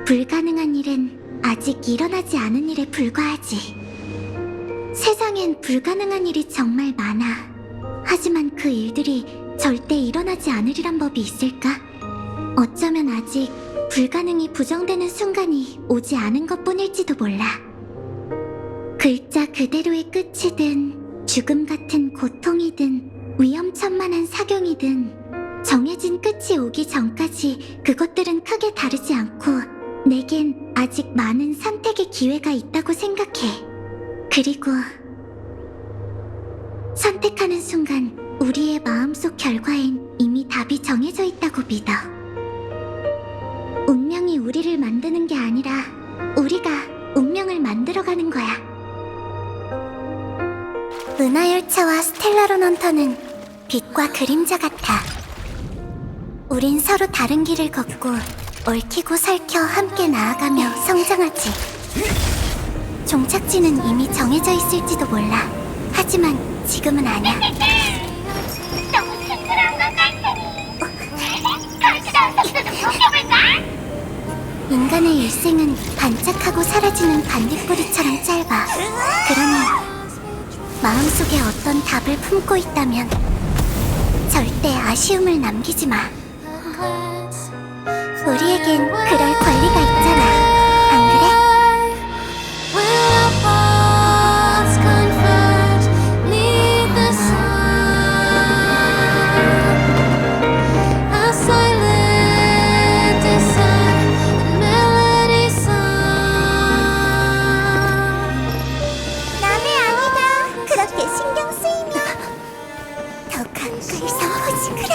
불가능한 일은 아직 일어나지 않은 일에 불과하지. 세상엔 불가능한 일이 정말 많아. 하지만 그 일들이 절대 일어나지 않으리란 법이 있을까? 어쩌면 아직 불가능이 부정되는 순간이 오지 않은 것뿐일지도 몰라. 글자 그대로의 끝이든 죽음 같은 고통이든 위험천만한 사경이든 정해진 끝이 오기 전까지 그것들은 크게 다르지 않고 내겐 아직 많은 선택의 기회가 있다고 생각해. 그리고 선택하는 순간 우리의 마음속 결과엔 이미 답이 정해져 있다고 믿어. 운명이 우리를 만드는 게 아니라 우리가 운명을 만들어가는 거야. 은하열차와 스텔라론 헌터는 빛과 그림자 같아. 우린 서로 다른 길을 걷고 얽히고 설켜 함께 나아가며 성장하지. 종착지는 이미 정해져 있을지도 몰라. 하지만 지금은 아니야. 너무 싱그러운 것 같으니 카운트다운 속도 좀 높여볼까? 인간의 일생은 반짝하고 사라지는 반딧불이처럼 짧아. 그러니 마음속에 어떤 답을 품고 있다면 절대 아쉬움을 남기지 마. 우리에겐 그럴 권리가 있잖아. 안 그래? 남의 아니가 그렇게 신경 쓰이면 더 가까이서 보지 그래?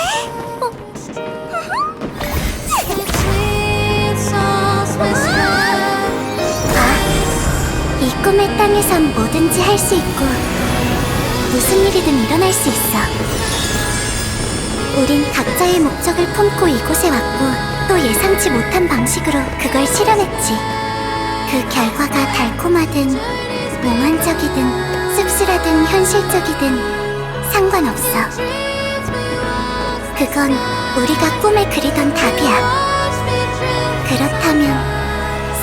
이 꿈의 땅에선 뭐든지 할 수 있고 무슨 일이든 일어날 수 있어. 우린 각자의 목적을 품고 이곳에 왔고 또 예상치 못한 방식으로 그걸 실현했지. 그 결과가 달콤하든 몽환적이든 씁쓸하든 현실적이든 상관없어. 그건 우리가 꿈에 그리던 답이야. 그렇다면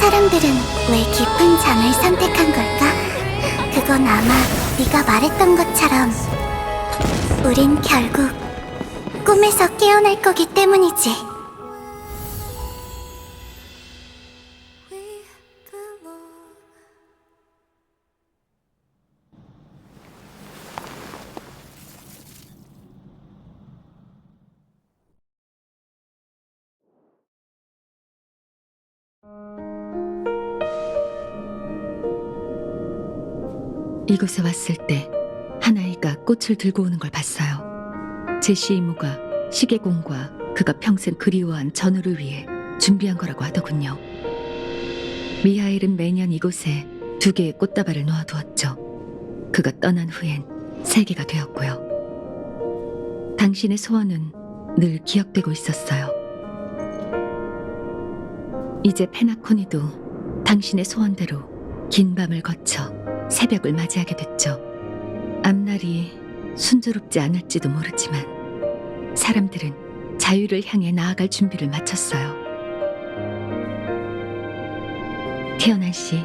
사람들은 왜 깊은 잠을 선택한 걸까? 그건 아마 네가 말했던 것처럼 우린 결국 꿈에서 깨어날 거기 때문이지. 이곳에 왔을 때 한 아이가 꽃을 들고 오는 걸 봤어요. 제시 이모가 시계공과 그가 평생 그리워한 전우를 위해 준비한 거라고 하더군요. 미하엘은 매년 이곳에 2개의 꽃다발을 놓아두었죠. 그가 떠난 후엔 3개가 되었고요. 당신의 소원은 늘 기억되고 있었어요. 이제 페나코니도 당신의 소원대로 긴 밤을 거쳐 새벽을 맞이하게 됐죠. 앞날이 순조롭지 않을지도 모르지만 사람들은 자유를 향해 나아갈 준비를 마쳤어요. 태어난 씨,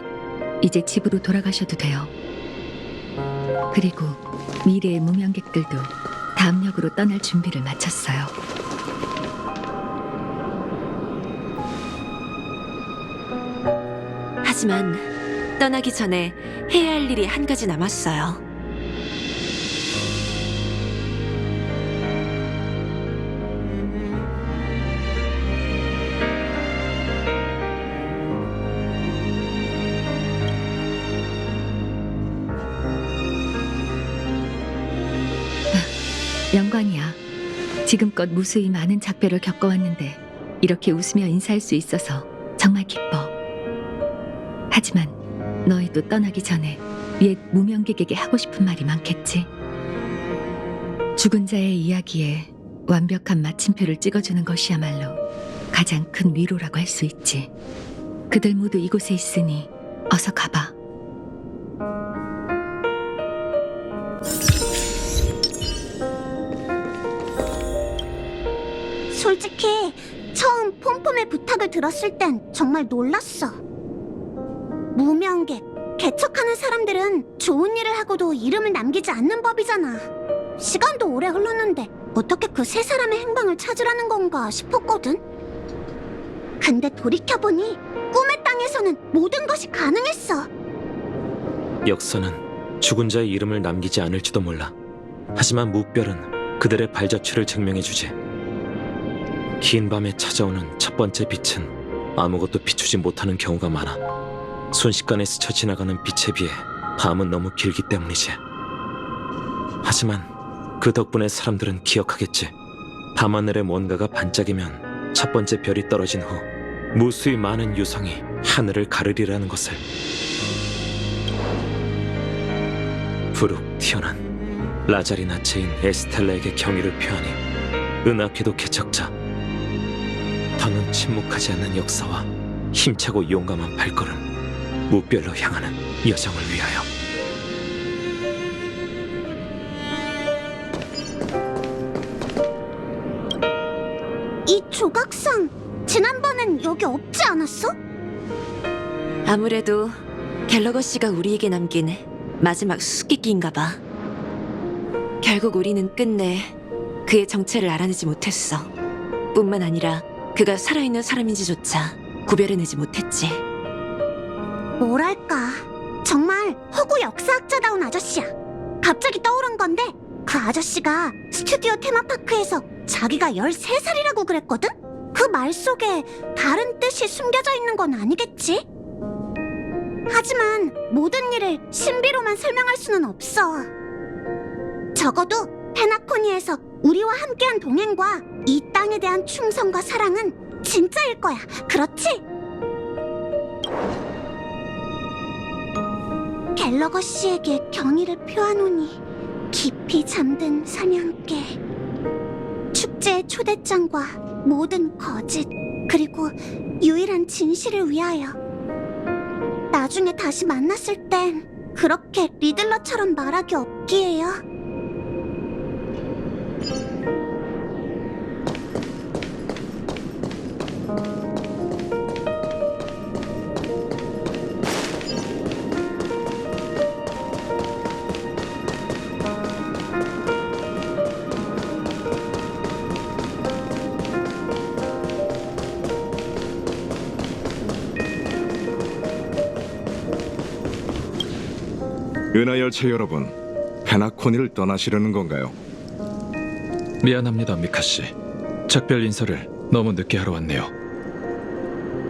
이제 집으로 돌아가셔도 돼요. 그리고 미래의 무명객들도 다음 역으로 떠날 준비를 마쳤어요. 하지만 떠나기 전에 해야 할 일이 한 가지 남았어요. 영광이야. 지금껏 무수히 많은 작별을 겪어왔는데 이렇게 웃으며 인사할 수 있어서 정말 기뻐. 하지만 너희도 떠나기 전에 옛 무명객에게 하고 싶은 말이 많겠지. 죽은 자의 이야기에 완벽한 마침표를 찍어주는 것이야말로 가장 큰 위로라고 할 수 있지. 그들 모두 이곳에 있으니 어서 가봐. 솔직히 처음 폼폼의 부탁을 들었을 땐 정말 놀랐어. 무명객, 개척하는 사람들은 좋은 일을 하고도 이름을 남기지 않는 법이잖아. 시간도 오래 흘렀는데 어떻게 그 세 사람의 행방을 찾으라는 건가 싶었거든. 근데 돌이켜보니 꿈의 땅에서는 모든 것이 가능했어. 역사는 죽은 자의 이름을 남기지 않을지도 몰라. 하지만 무별은 그들의 발자취를 증명해주지. 긴 밤에 찾아오는 첫 번째 빛은 아무것도 비추지 못하는 경우가 많아. 순식간에 스쳐 지나가는 빛에 비해 밤은 너무 길기 때문이지. 하지만 그 덕분에 사람들은 기억하겠지. 밤하늘에 뭔가가 반짝이면 첫 번째 별이 떨어진 후 무수히 많은 유성이 하늘을 가르리라는 것을. 부룩 튀어난 라자리나체인 에스텔라에게 경의를 표하니 은하궤도 개척자. 더는 침묵하지 않는 역사와 힘차고 용감한 발걸음, 무별로 향하는 여정을 위하여. 이 조각상 지난번엔 여기 없지 않았어? 아무래도 갤러거 씨가 우리에게 남긴 마지막 수수께끼인가 봐. 결국 우리는 끝내 그의 정체를 알아내지 못했어. 뿐만 아니라 그가 살아있는 사람인지조차 구별해내지 못했지. 뭐랄까, 정말 허구 역사학자다운 아저씨야. 갑자기 떠오른 건데 그 아저씨가 스튜디오 테마파크에서 자기가 13살이라고 그랬거든? 그 말 속에 다른 뜻이 숨겨져 있는 건 아니겠지? 하지만 모든 일을 신비로만 설명할 수는 없어. 적어도 페나코니에서 우리와 함께한 동행과 이 땅에 대한 충성과 사랑은 진짜일 거야. 그렇지? 갤러거 씨에게 경의를 표하노니 깊이 잠든 사냥개, 축제의 초대장과 모든 거짓, 그리고 유일한 진실을 위하여. 나중에 다시 만났을 땐 그렇게 리들러처럼 말하기 없기에요. 은하열차 여러분, 페나코니를 떠나시려는 건가요? 미안합니다, 미카씨. 작별 인사를 너무 늦게 하러 왔네요.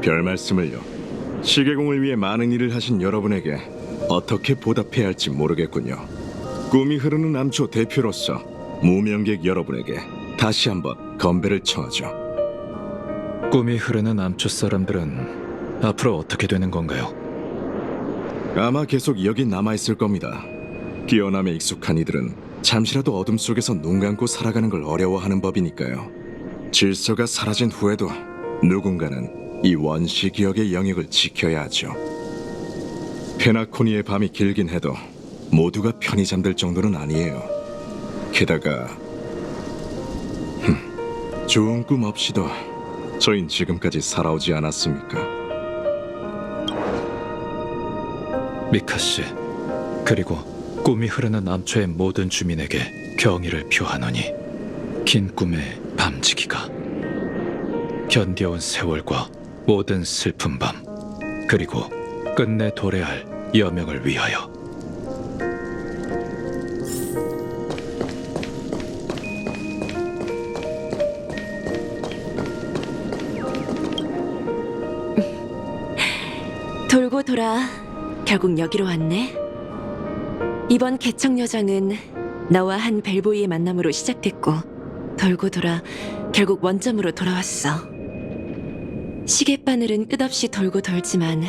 별 말씀을요. 시계공을 위해 많은 일을 하신 여러분에게 어떻게 보답해야 할지 모르겠군요. 꿈이 흐르는 암초 대표로서 무명객 여러분에게 다시 한번 건배를 청하죠. 꿈이 흐르는 암초 사람들은 앞으로 어떻게 되는 건가요? 아마 계속 여기 남아있을 겁니다. 끼어남에 익숙한 이들은 잠시라도 어둠 속에서 눈 감고 살아가는 걸 어려워하는 법이니까요. 질서가 사라진 후에도 누군가는 이 원시 기억의 영역을 지켜야 하죠. 페나코니의 밤이 길긴 해도 모두가 편히 잠들 정도는 아니에요. 게다가 좋은 꿈 없이도 저흰 지금까지 살아오지 않았습니까? 미카 씨, 그리고 꿈이 흐르는 암초의 모든 주민에게 경의를 표하노니 긴 꿈의 밤지기가 견뎌온 세월과 모든 슬픈 밤, 그리고 끝내 도래할 여명을 위하여. 돌고 돌아 결국 여기로 왔네. 이번 개척 여정은 너와 한 벨보이의 만남으로 시작됐고 돌고 돌아 결국 원점으로 돌아왔어. 시계바늘은 끝없이 돌고 돌지만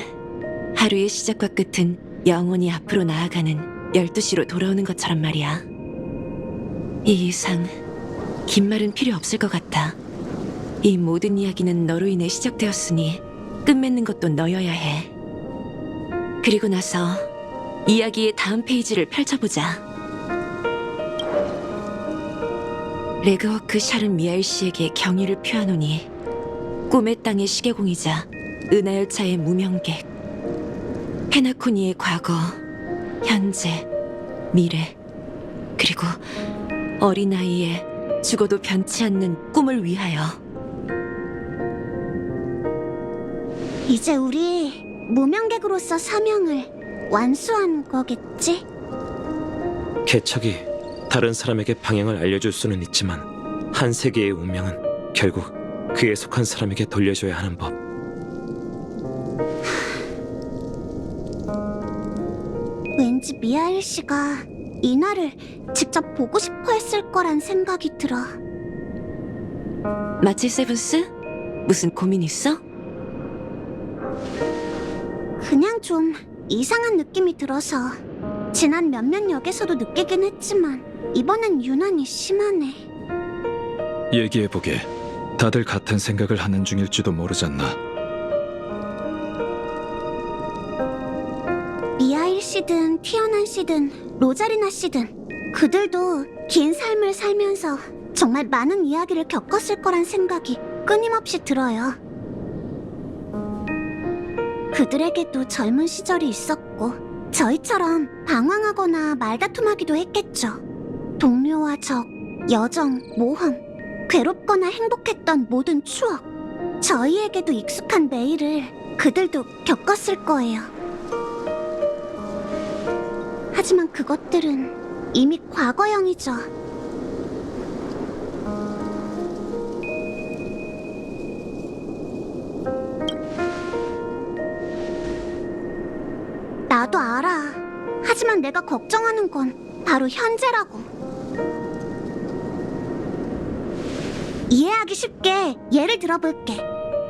하루의 시작과 끝은 영원히 앞으로 나아가는 12시로 돌아오는 것처럼 말이야. 이 이상 긴 말은 필요 없을 것 같아. 이 모든 이야기는 너로 인해 시작되었으니 끝맺는 것도 너여야 해. 그리고 나서 이야기의 다음 페이지를 펼쳐보자. 레그워크 샤른 미하일 씨에게 경의를 표하노니 꿈의 땅의 시계공이자 은하열차의 무명객, 페나코니의 과거, 현재, 미래, 그리고 어린아이의 죽어도 변치 않는 꿈을 위하여. 이제 우리 무명객으로서 사명을 완수한 거겠지? 개척이 다른 사람에게 방향을 알려줄 수는 있지만 한 세계의 운명은 결국 그에 속한 사람에게 돌려줘야 하는 법. 왠지 미하일 씨가 이날을 직접 보고 싶어 했을 거란 생각이 들어. 마치 세븐스? 무슨 고민 있어? 그냥 좀 이상한 느낌이 들어서 지난 몇몇 역에서도 느끼긴 했지만 이번엔 유난히 심하네. 얘기해보게. 다들 같은 생각을 하는 중일지도 모르잖나. 미하일 씨든 티어난 씨든 로자리나 씨든 그들도 긴 삶을 살면서 정말 많은 이야기를 겪었을 거란 생각이 끊임없이 들어요. 그들에게도 젊은 시절이 있었고 저희처럼 방황하거나 말다툼하기도 했겠죠. 동료와 적, 여정, 모험, 괴롭거나 행복했던 모든 추억, 저희에게도 익숙한 매일을 그들도 겪었을 거예요. 하지만 그것들은 이미 과거형이죠. 나도 알아. 하지만 내가 걱정하는 건 바로 현재라고. 이해하기 쉽게 예를 들어볼게.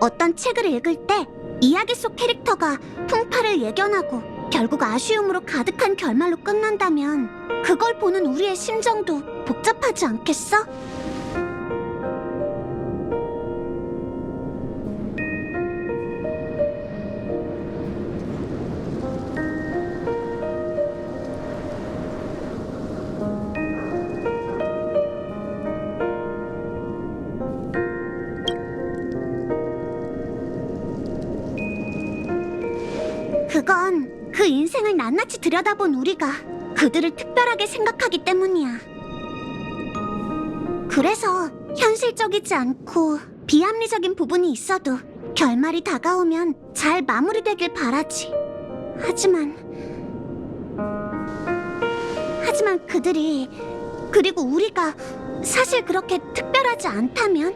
어떤 책을 읽을 때 이야기 속 캐릭터가 풍파를 예견하고 결국 아쉬움으로 가득한 결말로 끝난다면 그걸 보는 우리의 심정도 복잡하지 않겠어? 그건 그 인생을 낱낱이 들여다본 우리가 그들을 특별하게 생각하기 때문이야. 그래서 현실적이지 않고 비합리적인 부분이 있어도 결말이 다가오면 잘 마무리되길 바라지. 하지만 그들이, 그리고 우리가 사실 그렇게 특별하지 않다면?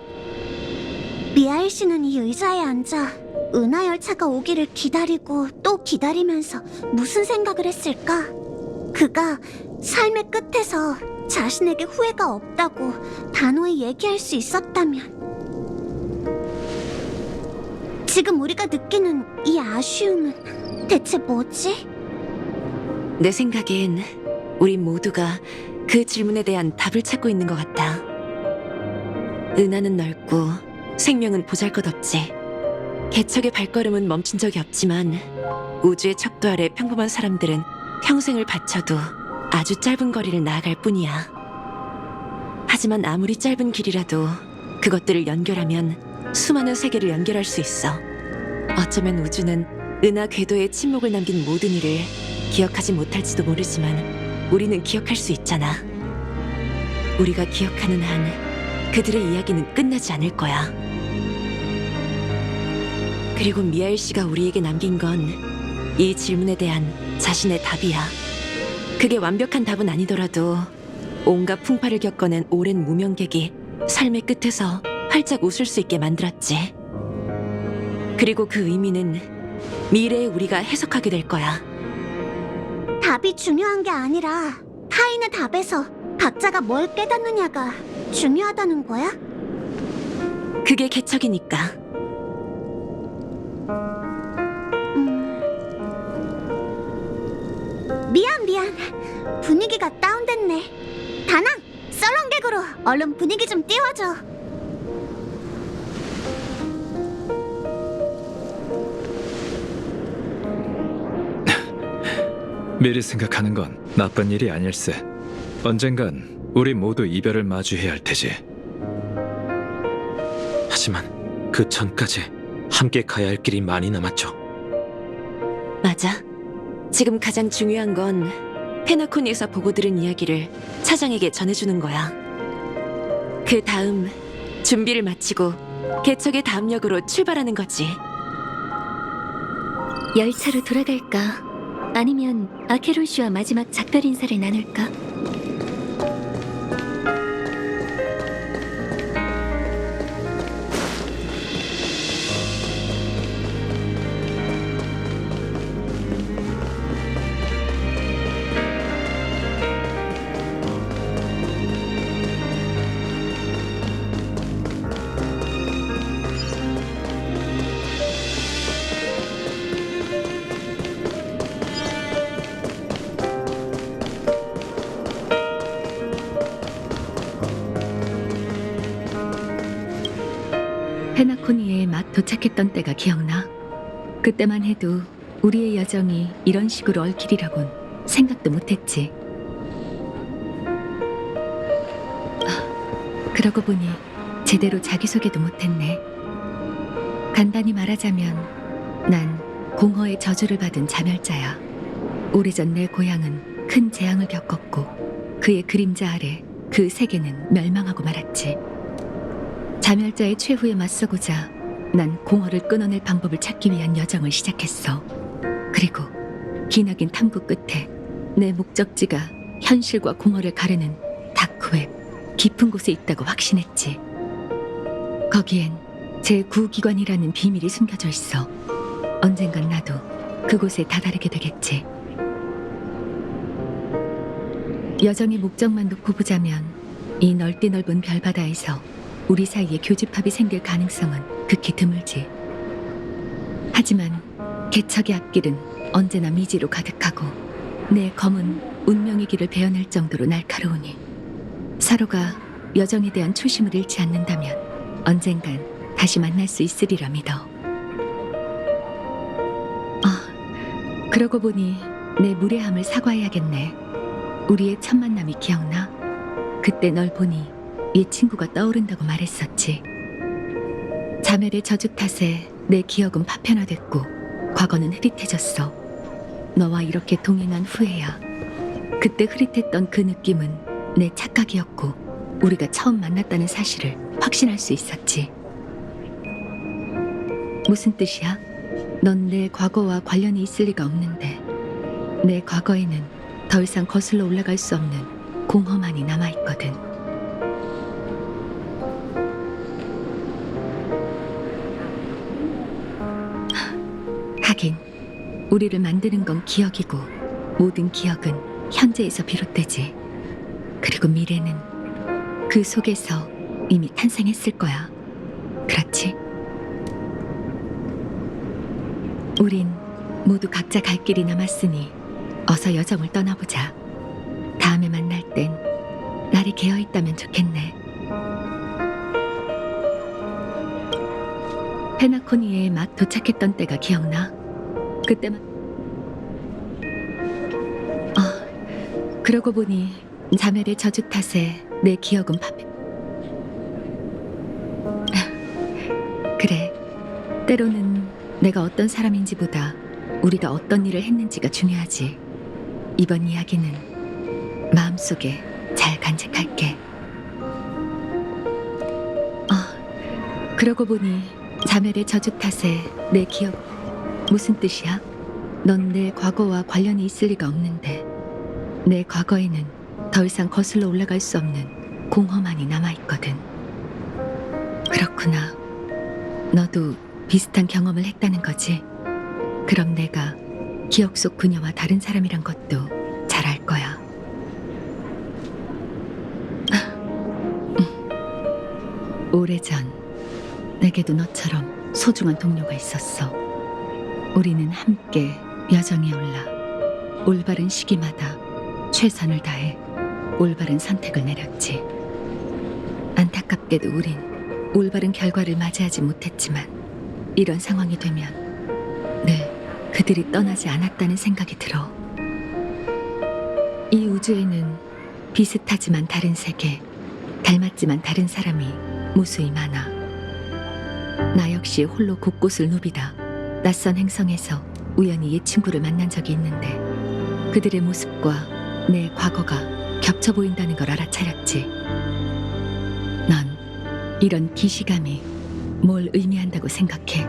미하일 씨는 이 의자에 앉아 은하 열차가 오기를 기다리고 또 기다리면서 무슨 생각을 했을까? 그가 삶의 끝에서 자신에게 후회가 없다고 단호히 얘기할 수 있었다면, 지금 우리가 느끼는 이 아쉬움은 대체 뭐지? 내 생각엔 우리 모두가 그 질문에 대한 답을 찾고 있는 것 같아. 은하는 넓고 생명은 보잘것없지. 개척의 발걸음은 멈춘 적이 없지만 우주의 척도 아래 평범한 사람들은 평생을 바쳐도 아주 짧은 거리를 나아갈 뿐이야. 하지만 아무리 짧은 길이라도 그것들을 연결하면 수많은 세계를 연결할 수 있어. 어쩌면 우주는 은하 궤도에 침묵을 남긴 모든 일을 기억하지 못할지도 모르지만 우리는 기억할 수 있잖아. 우리가 기억하는 한 그들의 이야기는 끝나지 않을 거야. 그리고 미하일 씨가 우리에게 남긴 건 이 질문에 대한 자신의 답이야. 그게 완벽한 답은 아니더라도 온갖 풍파를 겪어낸 오랜 무명객이 삶의 끝에서 활짝 웃을 수 있게 만들었지. 그리고 그 의미는 미래의 우리가 해석하게 될 거야. 답이 중요한 게 아니라 타인의 답에서 각자가 뭘 깨닫느냐가 중요하다는 거야? 그게 개척이니까. 미안. 분위기가 다운됐네. 다낭, 썰렁객으로 얼른 분위기 좀 띄워줘. 미리 생각하는 건 나쁜 일이 아닐세. 언젠간 우리 모두 이별을 마주해야 할 테지. 하지만 그 전까지 함께 가야 할 길이 많이 남았죠. 맞아. 지금 가장 중요한 건 페나코니에서 보고 들은 이야기를 차장에게 전해주는 거야. 그 다음 준비를 마치고 개척의 다음 역으로 출발하는 거지. 열차로 돌아갈까? 아니면 아케론 씨와 마지막 작별 인사를 나눌까? 페나코니에 막 도착했던 때가 기억나? 그때만 해도 우리의 여정이 이런 식으로 얽히리라곤 생각도 못했지. 그러고 보니 제대로 자기소개도 못했네. 간단히 말하자면 난 공허의 저주를 받은 자멸자야. 오래전 내 고향은 큰 재앙을 겪었고 그의 그림자 아래 그 세계는 멸망하고 말았지. 자멸자의 최후에 맞서고자 난 공허를 끊어낼 방법을 찾기 위한 여정을 시작했어. 그리고 기나긴 탐구 끝에 내 목적지가 현실과 공허를 가르는 다크웹 깊은 곳에 있다고 확신했지. 거기엔 제9기관이라는 비밀이 숨겨져 있어. 언젠간 나도 그곳에 다다르게 되겠지. 여정의 목적만 놓고 보자면 이 넓디 넓은 별바다에서 우리 사이에 교집합이 생길 가능성은 극히 드물지. 하지만 개척의 앞길은 언제나 미지로 가득하고 내 검은 운명의 길을 베어낼 정도로 날카로우니 서로가 여정에 대한 초심을 잃지 않는다면 언젠간 다시 만날 수 있으리라 믿어. 그러고 보니 내 무례함을 사과해야겠네. 우리의 첫 만남이 기억나? 그때 널 보니 옛 친구가 떠오른다고 말했었지. 자멸의 저주 탓에 내 기억은 파편화됐고 과거는 흐릿해졌어. 너와 이렇게 동행한 후에야 그때 흐릿했던 그 느낌은 내 착각이었고 우리가 처음 만났다는 사실을 확신할 수 있었지. 무슨 뜻이야? 넌 내 과거와 관련이 있을 리가 없는데 내 과거에는 더 이상 거슬러 올라갈 수 없는 공허만이 남아있거든. 하긴 우리를 만드는 건 기억이고 모든 기억은 현재에서 비롯되지. 그리고 미래는 그 속에서 이미 탄생했을 거야. 그렇지? 우린 모두 각자 갈 길이 남았으니 어서 여정을 떠나보자. 다음에 만날 땐 날이 개어있다면 좋겠네. 페나코니에 막 도착했던 때가 기억나? 그때만... 그러고 보니 자멜의 저주 탓에 내 기억은 그래, 때로는 내가 어떤 사람인지보다 우리가 어떤 일을 했는지가 중요하지. 이번 이야기는 마음속에 잘 간직할게. 그러고 보니 자멜의 저주 탓에 내 기억... 무슨 뜻이야? 넌 내 과거와 관련이 있을 리가 없는데 내 과거에는 더 이상 거슬러 올라갈 수 없는 공허만이 남아있거든. 그렇구나. 너도 비슷한 경험을 했다는 거지? 그럼 내가 기억 속 그녀와 다른 사람이란 것도 잘 알 거야. 오래전 내게도 너처럼 소중한 동료가 있었어. 우리는 함께 여정에 올라 올바른 시기마다 최선을 다해 올바른 선택을 내렸지. 안타깝게도 우린 올바른 결과를 맞이하지 못했지만 이런 상황이 되면 늘 그들이 떠나지 않았다는 생각이 들어. 이 우주에는 비슷하지만 다른 세계, 닮았지만 다른 사람이 무수히 많아. 나 역시 홀로 곳곳을 누비다 낯선 행성에서 우연히 옛 친구를 만난 적이 있는데 그들의 모습과 내 과거가 겹쳐 보인다는 걸 알아차렸지. 넌 이런 기시감이 뭘 의미한다고 생각해?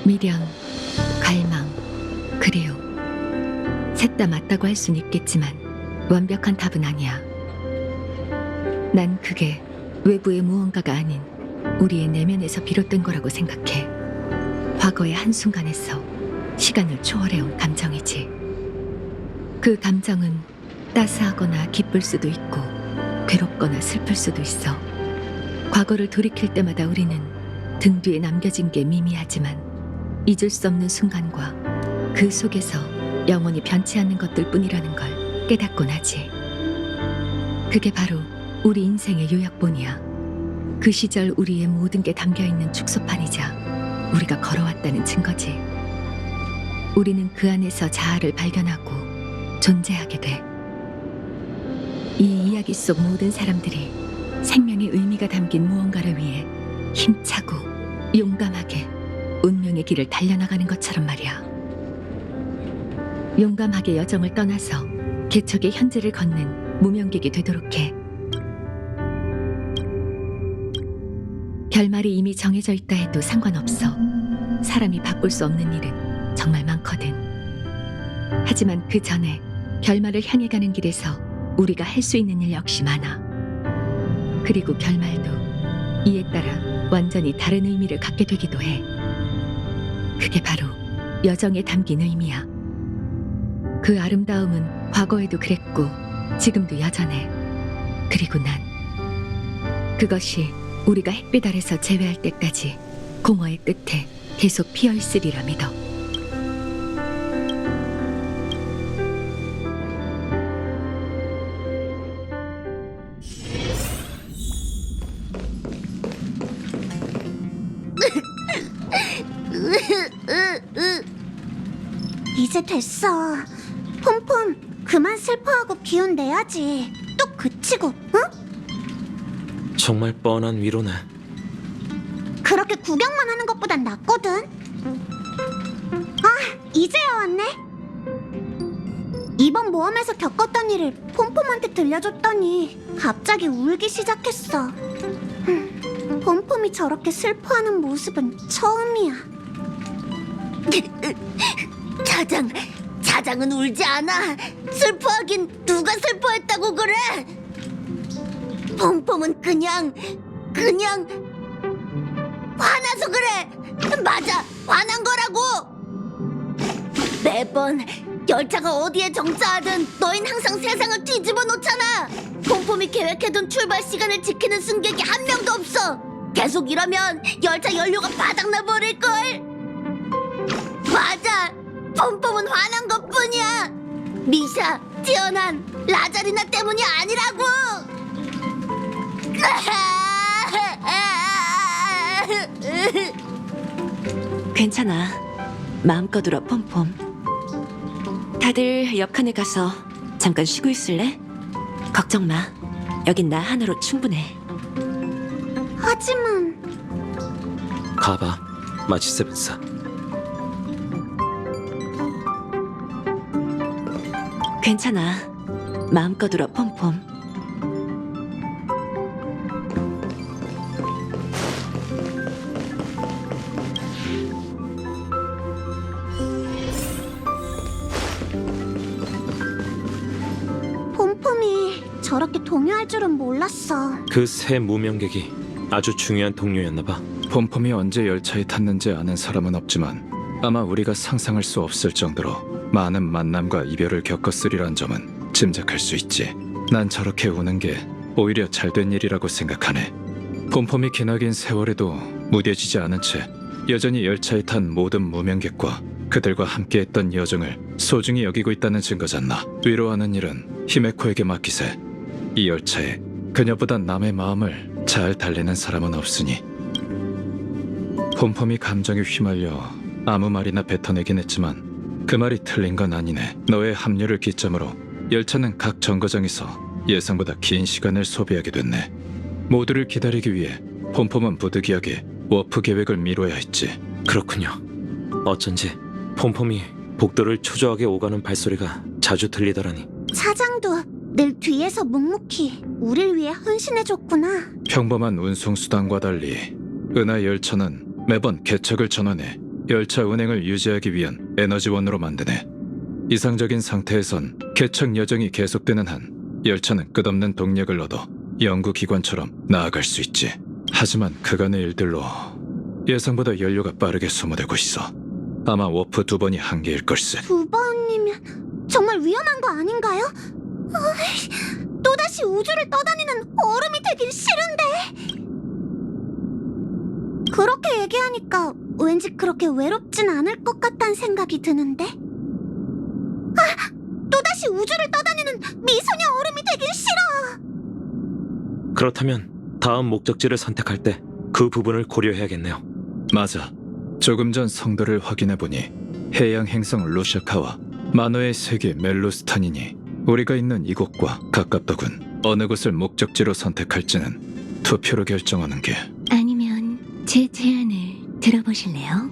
미련, 갈망, 그리움. 셋 다 맞다고 할 순 있겠지만 완벽한 답은 아니야. 난 그게 외부의 무언가가 아닌 우리의 내면에서 비롯된 거라고 생각해. 과거의 한순간에서 시간을 초월해온 감정이지. 그 감정은 따스하거나 기쁠 수도 있고 괴롭거나 슬플 수도 있어. 과거를 돌이킬 때마다 우리는 등 뒤에 남겨진 게 미미하지만 잊을 수 없는 순간과 그 속에서 영원히 변치 않는 것들 뿐이라는 걸 깨닫곤 하지. 그게 바로 우리 인생의 요약본이야. 그 시절 우리의 모든 게 담겨있는 축소판이자 우리가 걸어왔다는 증거지. 우리는 그 안에서 자아를 발견하고 존재하게 돼. 이 이야기 속 모든 사람들이 생명의 의미가 담긴 무언가를 위해 힘차고 용감하게 운명의 길을 달려나가는 것처럼 말이야. 용감하게 여정을 떠나서 개척의 현재를 걷는 무명객이 되도록 해. 결말이 이미 정해져 있다 해도 상관없어. 사람이 바꿀 수 없는 일은 정말 많거든. 하지만 그 전에 결말을 향해 가는 길에서 우리가 할 수 있는 일 역시 많아. 그리고 결말도 이에 따라 완전히 다른 의미를 갖게 되기도 해. 그게 바로 여정에 담긴 의미야. 그 아름다움은 과거에도 그랬고 지금도 여전해. 그리고 난 그것이 우리가 햇빛 아래서 재회할 때까지 공허의 끝에 계속 피어있으리라 믿어. 이제 됐어. 폼폼, 그만 슬퍼하고 기운 내야지. 뚝 그치고, 응? 정말 뻔한 위로네. 그렇게 구경만 하는 것보단 낫거든. 아, 이제야 왔네. 이번 모험에서 겪었던 일을 폼폼한테 들려줬더니 갑자기 울기 시작했어. 폼폼이 저렇게 슬퍼하는 모습은 처음이야. 자장은 울지 않아. 슬퍼하긴 누가 슬퍼했다고 그래? 폼폼은 그냥 화나서 그래. 맞아, 화난 거라고. 매번 열차가 어디에 정차하든 너흰 항상 세상을 뒤집어 놓잖아. 폼폼이 계획해둔 출발 시간을 지키는 승객이 한 명도 없어. 계속 이러면 열차 연료가 바닥나 버릴걸. 맞아, 폼폼은 화난 것뿐이야. 미샤, 지연한, 라자리나 때문이 아니라고. 괜찮아. 마음껏 울어, 폼폼. 다들 옆칸에 가서 잠깐 쉬고 있을래? 걱정 마. 여긴 나 하나로 충분해. 하지만 가봐, 마치 세븐사. 괜찮아. 마음껏 울어, 폼폼. 폼폼이 저렇게 동요할 줄은 몰랐어. 그 새 무명객이 아주 중요한 동료였나봐. 폼폼이 언제 열차에 탔는지 아는 사람은 없지만 아마 우리가 상상할 수 없을 정도로 많은 만남과 이별을 겪었으리란 점은 짐작할 수 있지. 난 저렇게 우는 게 오히려 잘된 일이라고 생각하네. 폼폼이 기나긴 세월에도 무뎌지지 않은 채 여전히 열차에 탄 모든 무명객과 그들과 함께했던 여정을 소중히 여기고 있다는 증거잖나. 위로하는 일은 히메코에게 맡기세. 이 열차에 그녀보다 남의 마음을 잘 달래는 사람은 없으니. 폼폼이 감정에 휘말려 아무 말이나 뱉어내긴 했지만 그 말이 틀린 건 아니네. 너의 합류를 기점으로 열차는 각 정거장에서 예상보다 긴 시간을 소비하게 됐네. 모두를 기다리기 위해 폼폼은 부득이하게 워프 계획을 미뤄야 했지. 그렇군요. 어쩐지 폼폼이 복도를 초조하게 오가는 발소리가 자주 들리더라니. 차장도 늘 뒤에서 묵묵히 우릴 위해 헌신해줬구나. 평범한 운송수단과 달리 은하 열차는 매번 개척을 전환해 열차 운행을 유지하기 위한 에너지원으로 만드네. 이상적인 상태에선 개척 여정이 계속되는 한 열차는 끝없는 동력을 얻어 연구기관처럼 나아갈 수 있지. 하지만 그간의 일들로 예상보다 연료가 빠르게 소모되고 있어. 아마 워프 2번이 한계일 걸세. 2번이면 정말 위험한 거 아닌가요? 또다시 우주를 떠다니는 얼음이 되긴 싫은데. 그렇게 얘기하니까 왠지 그렇게 외롭진 않을 것 같다는 생각이 드는데. 또다시 우주를 떠다니는 미소녀 얼음이 되긴 싫어. 그렇다면 다음 목적지를 선택할 때 그 부분을 고려해야겠네요. 맞아. 조금 전 성도를 확인해보니 해양 행성 루샤카와 만호의 세계 멜로스탄이니 우리가 있는 이곳과 가깝더군. 어느 곳을 목적지로 선택할지는 투표로 결정하는 게. 아니면 제 제안을 들어보실래요?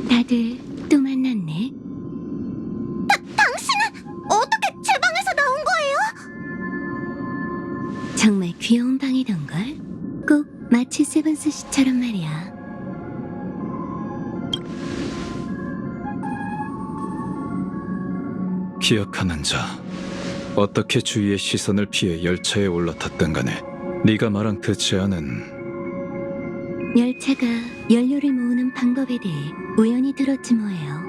다들 또 만났네. 당신은 어떻게 제 방에서 나온 거예요? 정말 귀여운 방이던걸? 꼭 마치 세븐스 씨처럼 말이야. 기억하는 자. 어떻게 주위의 시선을 피해 열차에 올라탔든 간에 네가 말한 그 제안은 열차가 연료를 모으는 방법에 대해 우연히 들었지 뭐예요.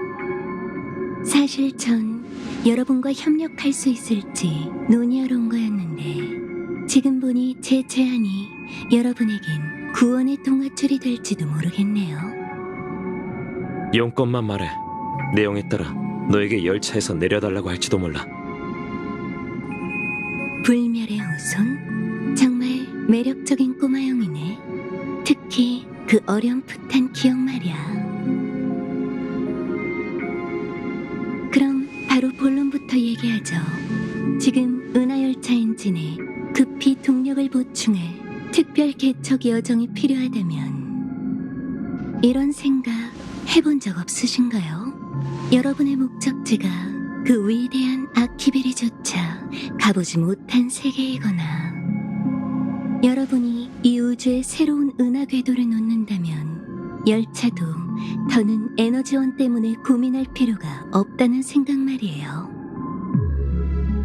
사실 전 여러분과 협력할 수 있을지 논의하러 온 거였는데 지금 보니 제 제안이 여러분에겐 구원의 동화줄이 될지도 모르겠네요. 용건만 말해. 내용에 따라 너에게 열차에서 내려달라고 할지도 몰라. 불멸의 후손? 정말 매력적인 꼬마용이네. 특히 그 어렴풋한 기억 말이야. 그럼 바로 본론부터 얘기하죠. 지금 은하열차 엔진에 급히 동력을 보충할 특별 개척 여정이 필요하다면 이런 생각 해본 적 없으신가요? 여러분의 목적지가 그 위대한 아키베리조차 가보지 못한 세계이거나 여러분이 이 우주의 새로운 은하 궤도를 놓는다면 열차도 더는 에너지원 때문에 고민할 필요가 없다는 생각 말이에요.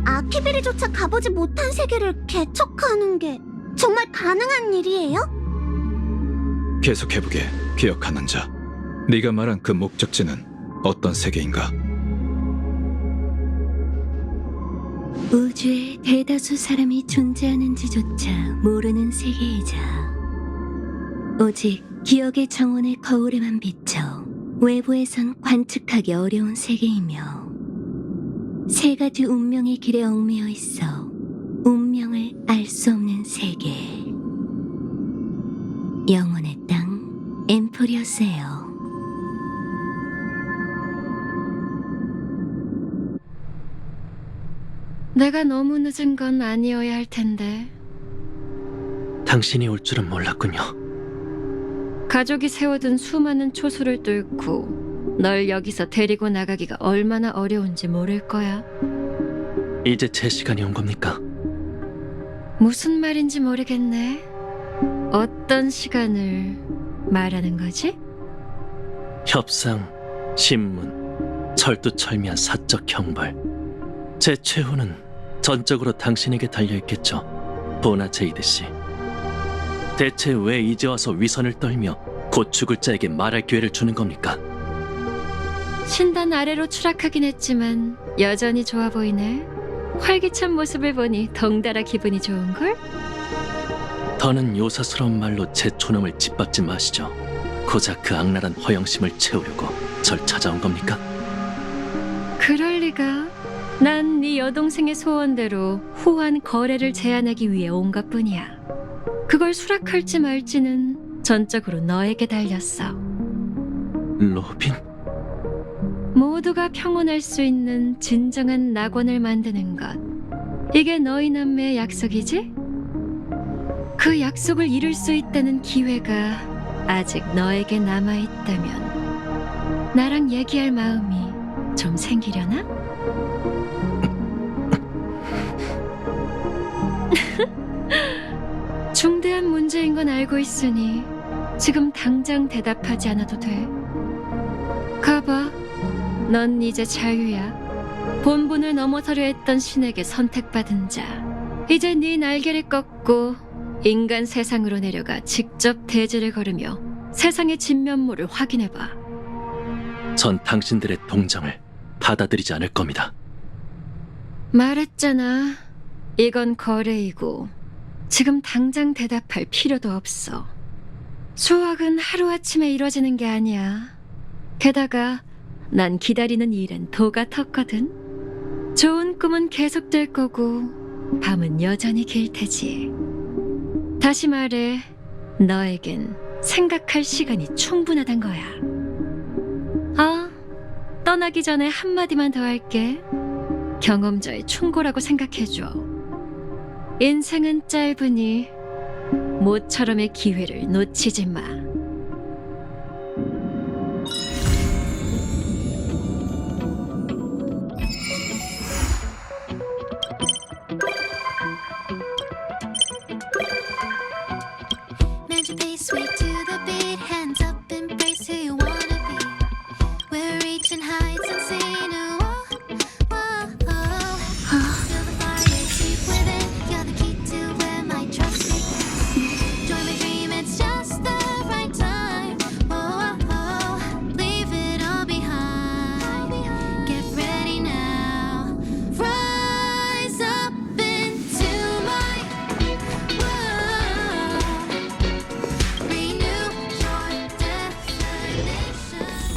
아키비리조차 가보지 못한 세계를 개척하는 게 정말 가능한 일이에요? 계속해보게, 기억하는 자. 네가 말한 그 목적지는 어떤 세계인가? 우주에 대다수 사람이 존재하는지조차 모르는 세계이자 오직 기억의 정원의 거울에만 비쳐 외부에선 관측하기 어려운 세계이며 세 가지 운명의 길에 얽매여 있어 운명을 알 수 없는 세계. 영혼의 땅 엠포리어스예요. 내가 너무 늦은 건 아니어야 할 텐데. 당신이 올 줄은 몰랐군요. 가족이 세워둔 수많은 초소를 뚫고 널 여기서 데리고 나가기가 얼마나 어려운지 모를 거야. 이제 제 시간이 온 겁니까? 무슨 말인지 모르겠네. 어떤 시간을 말하는 거지? 협상, 신문, 철두철미한 사적 형벌. 제 최후는 전적으로 당신에게 달려있겠죠, 보나 제이드 씨. 대체 왜 이제 와서 위선을 떨며 곧 죽을 자에게 말할 기회를 주는 겁니까? 신단 아래로 추락하긴 했지만 여전히 좋아 보이네. 활기찬 모습을 보니 덩달아 기분이 좋은걸? 더는 요사스러운 말로 제 존엄을 짓밟지 마시죠. 고작 그 악랄한 허영심을 채우려고 절 찾아온 겁니까? 그럴 리가. 난 네 여동생의 소원대로 후한 거래를 제안하기 위해 온 것뿐이야. 그걸 수락할지 말지는 전적으로 너에게 달렸어. 로빈? 모두가 평온할 수 있는 진정한 낙원을 만드는 것. 이게 너희 남매의 약속이지? 그 약속을 이룰 수 있다는 기회가 아직 너에게 남아있다면 나랑 얘기할 마음이 좀 생기려나? 중대한 문제인 건 알고 있으니 지금 당장 대답하지 않아도 돼. 가봐. 넌 이제 자유야. 본분을 넘어서려 했던 신에게 선택받은 자. 이제 네 날개를 꺾고 인간 세상으로 내려가 직접 대지를 걸으며 세상의 진면모를 확인해봐. 전 당신들의 동정을 받아들이지 않을 겁니다. 말했잖아. 이건 거래이고 지금 당장 대답할 필요도 없어. 수확은 하루아침에 이루어지는 게 아니야. 게다가 난 기다리는 일엔 도가 텄거든. 좋은 꿈은 계속될 거고 밤은 여전히 길 테지. 다시 말해, 너에겐 생각할 시간이 충분하단 거야. 떠나기 전에 한마디만 더 할게. 경험자의 충고라고 생각해줘. 인생은 짧으니 모처럼의 기회를 놓치지 마.